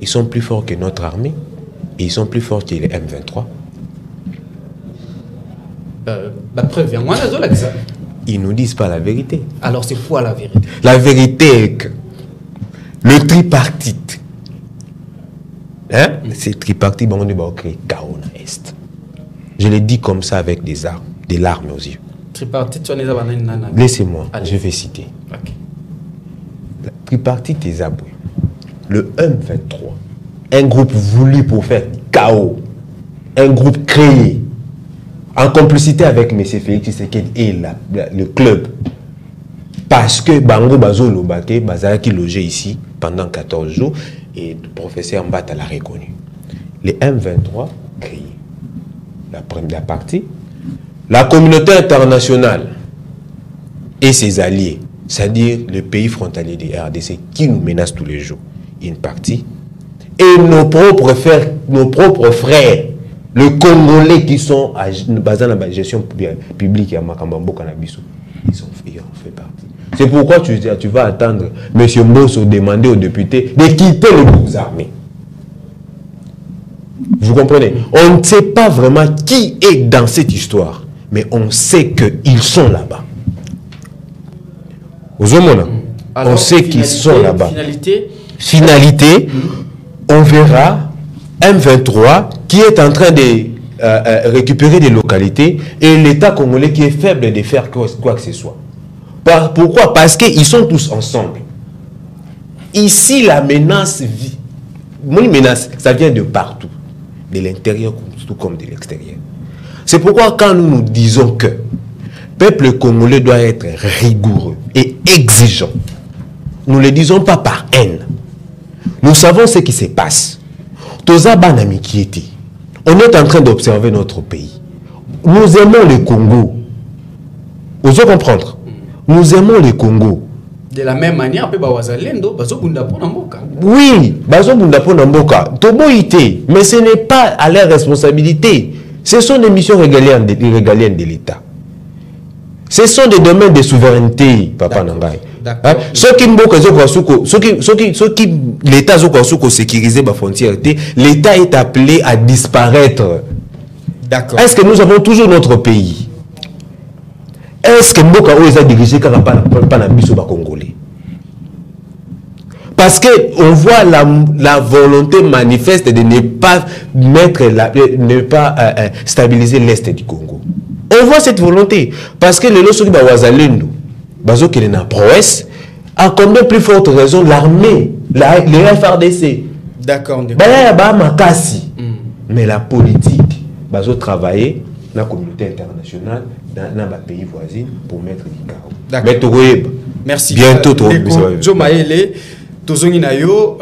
ils sont plus forts que notre armée, et ils sont plus forts que les M23. Ils ne nous disent pas la vérité. Alors c'est quoi la vérité? La vérité est que le tripartite, hein, c'est tripartite, on va créer chaos dans l'Est. Je le dis comme ça avec des armes, des larmes aux yeux. Tripartite, laissez-moi, je vais citer. Okay. La tripartite est abouée. Le M23, un groupe voulu pour faire chaos, un groupe créé en complicité avec M. Félix Tshisekedi et le club. Parce que Bango Bazo Lobake, Bazaki logé ici pendant 14 jours et le professeur Mbata l'a reconnu. Les M23 créés. La première partie, la communauté internationale et ses alliés, c'est-à-dire le pays frontalier des RDC qui nous menacent tous les jours, une partie, et nos propres frères, les Congolais qui sont basés dans la gestion publique et à Makambambo Kanabiso, ils en fait partie. C'est pourquoi tu vas attendre M. Mbosso demander aux députés de quitter les groupes armés. Vous comprenez? On ne sait pas vraiment qui est dans cette histoire, mais on sait qu'ils sont là-bas. On sait qu'ils sont là-bas. Finalité, on verra M23 qui est en train de récupérer des localités et l'État congolais qui est faible de faire quoi que ce soit. Pourquoi? Parce qu'ils sont tous ensemble. Ici, la menace, ça vient de partout, de l'intérieur tout comme de l'extérieur. C'est pourquoi quand nous disons que le peuple congolais doit être rigoureux et exigeant, nous ne le disons pas par haine. Nous savons ce qui se passe. On est en train d'observer notre pays. Nous aimons le Congo. Vous allez comprendre. Nous aimons le Congo. De la même manière, oui, mais ce n'est pas à leur responsabilité. Ce sont des missions régaliennes de l'État. Ce sont des domaines de souveraineté, Papa Nangai. Ceux qui l'État a sécurisé la frontière, l'État est appelé à disparaître. D'accord. Est-ce que nous avons toujours notre pays? Est-ce que Mboka a dirigé par la Congolais? Parce qu'on voit la volonté manifeste de ne pas stabiliser l'Est du Congo. On voit cette volonté. Parce que les lorsque Wazalendo, Bazo qui est dans prouesse, a combien plus forte raison l'armée, les FRDC. D'accord. Mais la politique, Bazo travailler dans la communauté internationale, dans les pays voisins pour mettre du chaos. D'accord. Merci. Bientôt, Joe Maël, Tozongi Nayo,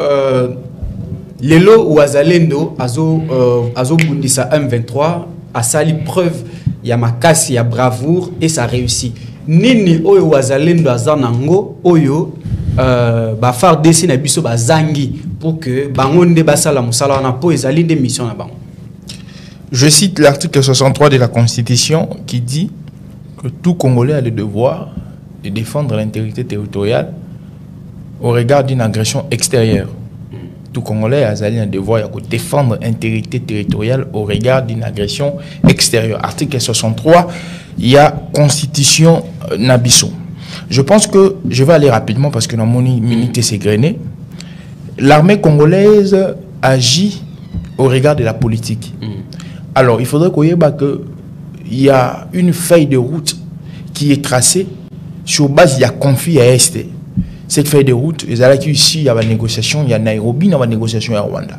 Lelo ou Azalendo, Azo Bundisa M23, a sali preuve, il y a makasi, il y a bravoure et ça réussit. Nini Oyo Azalendo Azanango, Oyo, Bafar Dessina Biso Bazangi, pour que Bangonde Basala Moussala na po ezali des missions na bango. Je cite l'article 63 de la Constitution qui dit que tout Congolais a le devoir de défendre l'intégrité territoriale au regard d'une agression extérieure. Tout Congolais a le devoir de défendre l'intégrité territoriale au regard d'une agression extérieure. Article 63, il y a Constitution Nabiso. Je pense que je vais aller rapidement parce que dans mon minute c'est grainé. L'armée congolaise agit au regard de la politique. Alors, il faudrait qu'il y a une feuille de route qui est tracée sur base, il y a conflit à Est. Cette feuille de route, ici, il y a une négociation, il y a Nairobi, il y a une négociation à Rwanda.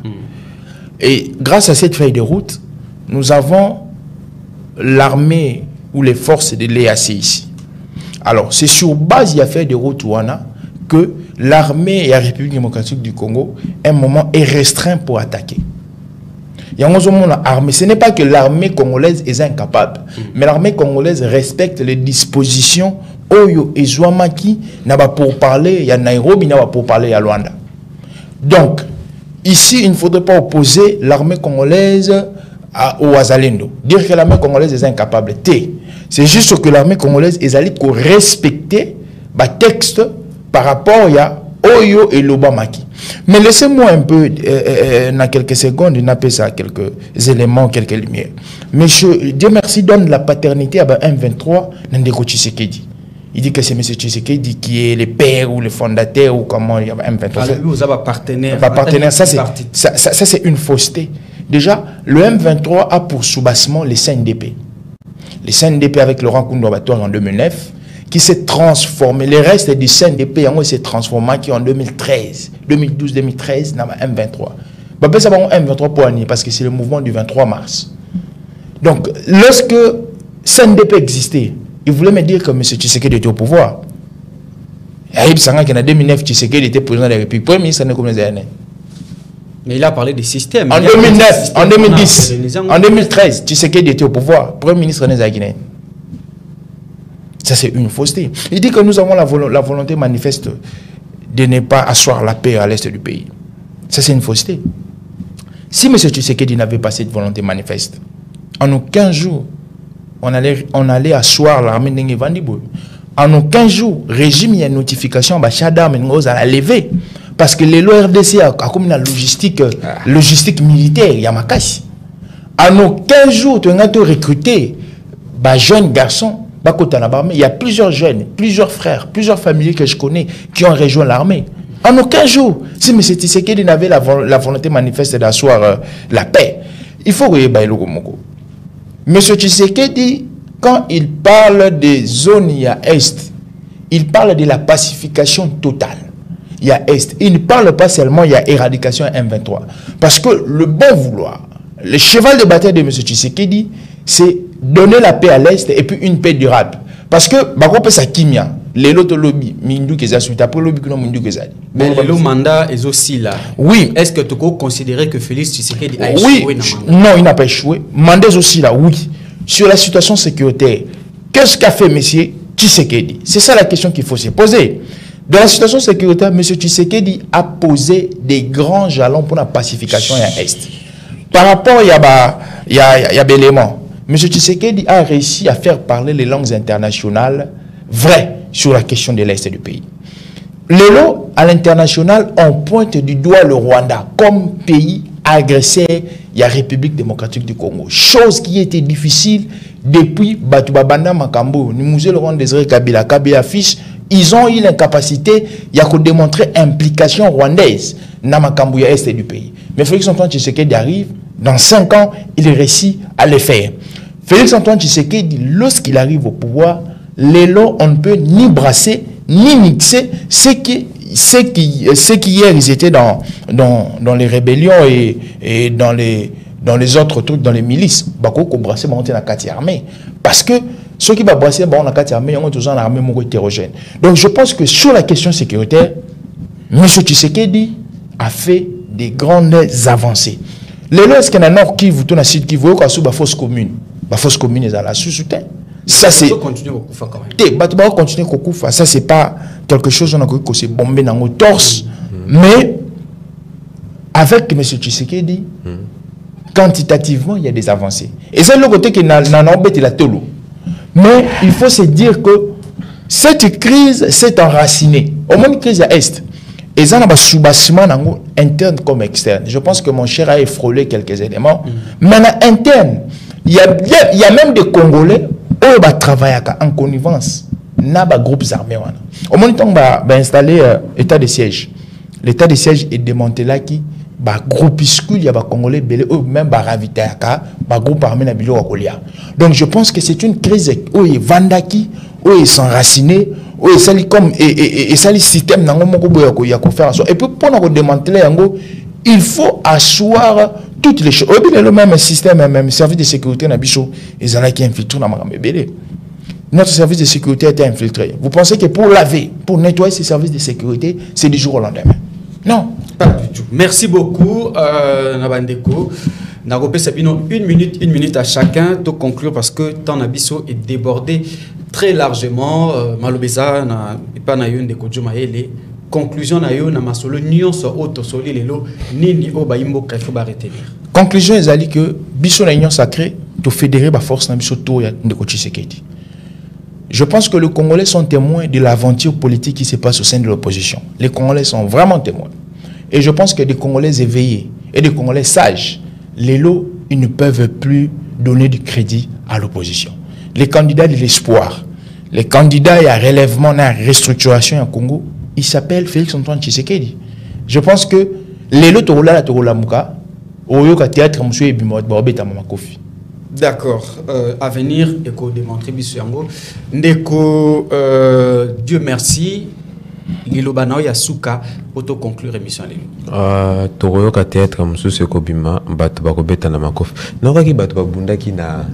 Et grâce à cette feuille de route, nous avons l'armée ou les forces de l'EAC ici. Alors, c'est sur base de la feuille de route Rwanda que l'armée et la République démocratique du Congo, à un moment, est restreint pour attaquer. Ce n'est pas que l'armée congolaise est incapable, mais l'armée congolaise respecte les dispositions Oyo et Zouamaki n'a pas pour parler, il y a Nairobi n'a pas pour parler à Luanda. Donc, ici, il ne faudrait pas opposer l'armée congolaise au Azalendo. Dire que l'armée congolaise est incapable. C'est juste que l'armée congolaise est allée pour respecter le texte par rapport à Oyo et Lobamaki. Mais laissez-moi un peu, dans quelques secondes, on appelle ça quelques éléments, quelques lumières. Monsieur, Dieu merci, donne la paternité à M23, Ndeko Tshisekedi. Il dit que c'est M. Tshisekedi qui est le père ou le fondateur ou comment il y a M23. Vous avez un partenaire. Ça, c'est une fausseté. Déjà, le M23 a pour soubassement les CNDP. Les CNDP avec Laurent Koundouabatoire en 2009, qui s'est transformé. Les restes du CNDP s'est transformé en 2013, 2012-2013, dans M23. Ça va M23 pour année parce que c'est le mouvement du 23 mars. Donc, lorsque CNDP existait, il voulait me dire que M. Tshisekedi était au pouvoir. Aïb Sanga, qui en 2009, Tshisekedi était président de la République. Premier ministre, mais il a parlé des systèmes. En 2009, en 2010, en 2013, Tshisekedi était au pouvoir. Premier ministre de la Guinée. Ça, c'est une fausseté. Il dit que nous avons la volonté manifeste de ne pas asseoir la paix à l'est du pays. Ça, c'est une fausseté. Si M. Tshisekedi n'avait pas cette volonté manifeste, en aucun jour, on allait asseoir l'armée de Vandibou. En aucun jour, régime, il y a une notification, Chadam et à la lever. Parce que les RDC a comme une logistique militaire, il y a ma casse. En aucun jour, tu as recruté des jeunes garçons. Il y a plusieurs jeunes, plusieurs frères, plusieurs familles que je connais qui ont rejoint l'armée. En aucun jour, si M. Tshisekedi n'avait la volonté manifeste d'asseoir la paix, il faut que M. Tshisekedi, quand il parle des zones à Est, il parle de la pacification totale. Il y a Est. Il ne parle pas seulement il y a éradication M23. Parce que le bon vouloir, le cheval de bataille de M. Tshisekedi, c'est donner la paix à l'Est et puis une paix durable. Parce que, ça kimia, les lots lobby, mindu que ça suite après lobby que non mindu que ça. Mais le mandat est aussi là. Oui. Est-ce que tu peux considérer que Félix Tshisekedi a échoué? Oui. Non, il n'a pas échoué. Mandat est aussi là, oui. Sur la situation sécuritaire, qu'est-ce qu'a fait M. Tshisekedi? C'est ça la question qu'il faut se poser. Dans la situation sécuritaire, M. Tshisekedi a posé des grands jalons pour la pacification à l'Est. Par rapport, il y a des éléments. M. Tshisekedi a réussi à faire parler les langues internationales vraies sur la question de l'Est du pays. Lélo, à l'international, on pointe du doigt le Rwanda comme pays agressé il y a République démocratique du Congo. Chose qui était difficile depuis Batubabanda Makambo, Nimouze Laurent Désiré Kabila, Kabila Fils, ils ont eu l'incapacité de démontrer implication rwandaise dans Makambo à l'Est du pays. Mais Félix-Antoine Tshisekedi arrive, dans 5 ans, il réussit à le faire. Félix-Antoine Tshisekedi, lorsqu'il arrive au pouvoir, l'élo, on ne peut ni brasser, ni mixer ceux qui hier, ils étaient dans les rébellions et dans les autres trucs, dans les milices. Bako brasser, monter dans la carte armée. Parce que ceux qui vont brasser, dans la carte armée, ils ont toujours une armée hétérogène. Donc je pense que sur la question sécuritaire, M. Tshisekedi a fait des grandes avancées. Les lois, est-ce qu'il y a un nord qui vous tourne à site qui vous voit sous la fausse commune? La fausse commune est à la sous-soutien. Ça, c'est. Continuer quand même. Continuer à ça, c'est pas quelque chose on a que c'est bombé dans le torse. Mais, avec M. Tshisekedi, quantitativement, il y a des avancées. Et c'est le côté qui n'a embêté la tolo. Mais il faut se dire que cette crise s'est enracinée. Au moins, une crise à Est. Et ça, on a un sous-bassement interne comme externe. Je pense que mon cher a effrôlé quelques éléments. Mais en interne, il y a même des Congolais qui travaillent en connivence. Il y a des groupes armés. Au moins, on va installer l'état de siège. L'état de siège est démantelé qui groupuscule, il y a des Congolais, même des ravitailleurs, des groupes armés. Donc je pense que c'est une crise où il y a Vandaki, où il est enraciné, où il y a comme et ça le système dans le faire. Et puis pour nous démanteler, il faut asseoir toutes les choses. Le même système, même service de sécurité dans Bichot, ils ont qui infiltré dans Mabébélé. Notre service de sécurité a été infiltré. Vous pensez que pour laver, pour nettoyer ces services de sécurité, c'est du jour au lendemain? Non. Pas du tout. Merci beaucoup, Nabandeko. Nagopé Sabino, une minute à chacun de conclure parce que Tan Abisso est débordé très largement. Malobeza, na pas na yon de Kodjomaele. Conclusion na yon na masolo nuance auto soli lelo nini o baimbo kafo ba retenir. Conclusion ezali que biso na union sacrée to fédérer ba force na biso tour ya ndeko Tshisekedi. Je pense que les Congolais sont témoins de l'aventure politique qui se passe au sein de l'opposition. Les Congolais sont vraiment témoins. Et je pense que des Congolais éveillés et des Congolais sages, les lots, ils ne peuvent plus donner du crédit à l'opposition. Les candidats de l'espoir, les candidats à relèvement, à restructuration en Congo, ils s'appellent Félix-Antoine Tshisekedi. Je pense que les lots, théâtre, monsieur Ebimo, Kofi. D'accord. À venir, Eko démontrer Bissuyango. Ndeko, Dieu merci. Lilobana Yasuka, auto conclure émission. Toroyo ka théâtre, monsieur Sekobima, Bat Bakobeta Namakof. Non, qui bat Babunda qui na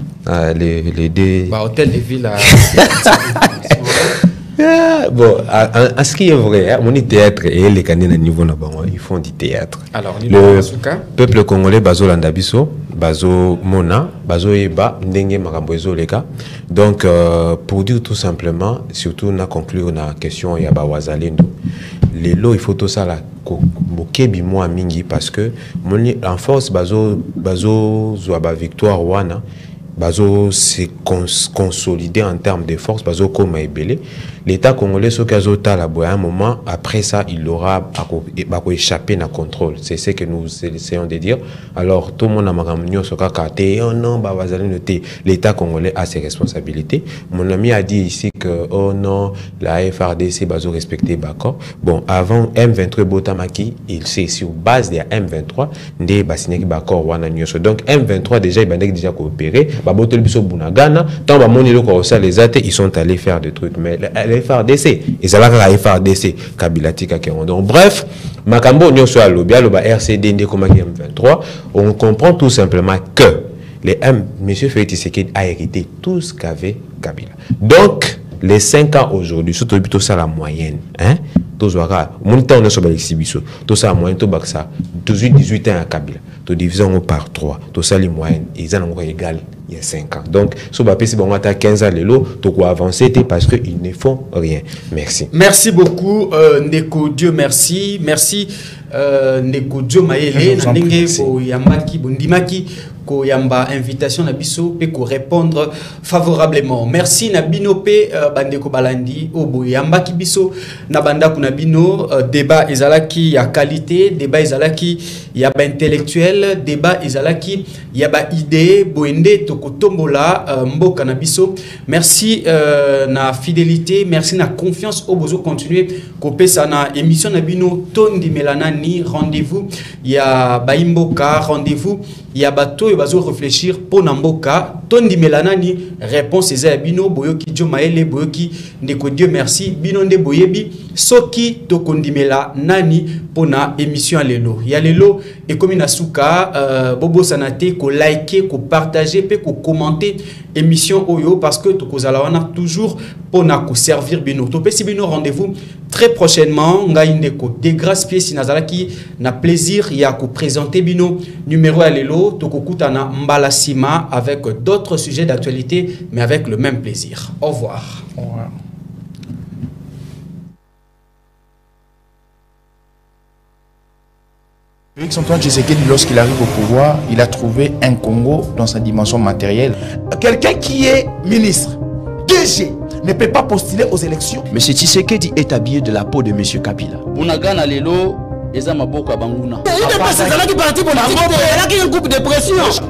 les deux. Hôtel de ville. Bon, à ce qui est vrai, mon théâtre et les candidats niveau ils font du théâtre. Alors, le peuple congolais, Bazo Landabiso, Bazo Mona, Bazo Eba, Ndenge Maramboezo Leka. Donc, pour dire tout simplement, surtout, on a conclu la question Yaba Wazalendo. Les lots, il faut tout ça là, Bokebi moi mingi parce que en force, Bazo Zouaba Victoire Wana. Bazo s'est consolidé en termes de force, Bazo comme Ebele. L'État congolais, ce qu'Azota la à un moment, après ça, il aura échappé à contrôle. C'est ce que nous essayons de dire. Alors, tout le monde a marqué sur oh non, l'État congolais a ses responsabilités. Mon ami a dit ici que, oh non, la FRDC, Bazo respecté Bako. Bon, avant M23 Botamaki, il s'est sur base de M23, des Basineki Bako, Wana Nyoso. Donc, M23, déjà, il a déjà coopéré. Babotel Biso Bunagana, tant Bamonilo Korosa, les athées, ils sont allés faire des trucs. Mais les FRDC, ils allaient à la FRDC, Kabilati Kakeron. Donc, bref, Makambo Nyoso Alobia, le RCD, M23, on comprend tout simplement que M. Félix Tshisekedi a hérité tout ce qu'avait Kabila. Donc, les 5 ans aujourd'hui, surtout plutôt ça la moyenne, hein? Tous mon temps on est sur l'exhibition, tout ça la moyenne, tout ça, 18 ans à Kabila, tout divisons par 3, tout ça les moyennes, ils en ont égal il y a 5 ans. Donc, si on a 15 ans, les lots, tout quoi avancer parce qu'ils ne font rien. Merci. Merci beaucoup, Ndeko Dieu, merci. Merci, Ndeko Dieu Maele, Nandenge, Yamaki, Bundimaki. Ko yamba invitation na biso pe ko répondre favorablement. Merci na bino pe bandeko balandi obo yamba ki biso na banda kuna bino débat ezalaki ya qualité, débat ezalaki ya ba intellectuel, débat ezalaki ya ba idée boende to kotombola mboka na biso. Merci na fidélité, merci na confiance au bozo continuer ko pesa na émission na bino tondi melanani. Rendez-vous ya ba imboka, rendez-vous ya bato et bazo réfléchir pour Namboka tondi melanani réponse eza bino boyoki jo maele boyoki ndeko Dieu merci bino nde boyebi soki to kondimela nani pona émission lelo ya lelo et comme na suka bobo sanate ko liker ko partager pe ko commenter émission Oyo parce que Tokozalawana toujours pour servir bino. Topesi bino rendez-vous très prochainement. Ngaindeko de grâce pièce Nazalaki na plaisir ya ko présenter bino numéro alelo Tokokuta na Mbalasima avec d'autres sujets d'actualité mais avec le même plaisir. Au revoir. Au revoir. Félix-Antoine Tshisekedi, lorsqu'il arrive au pouvoir, il a trouvé un Congo dans sa dimension matérielle. Quelqu'un qui est ministre, DG, ne peut pas postuler aux élections. M. Tshisekedi est habillé de la peau de M. Kabila. Unagana lelo eza maboko banguna.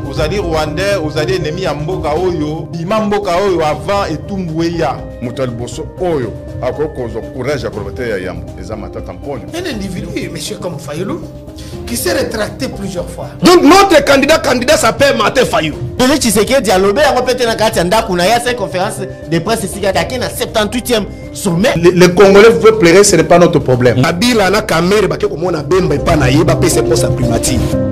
Vous allez Rwandais, vous allez ennemi ya mboka oyo, bima mboka oyo avant et tumbueya. Mutal bosso oyo, akoko zo courage akrobate ya yambo, eza matata mponyo. Un individu, monsieur comme Fayulu, qui s'est rétracté plusieurs fois. Donc notre candidat s'appelle Martin Fayulu. Félix Tshisekedi a lobé à répéter dans la ndaku na ya cette conférence de presse ici à 78e sommet. Les Congolais veulent pleurer, ce n'est pas notre problème. Kabila na kamere bake komona bemba epana yeba pese posa primative.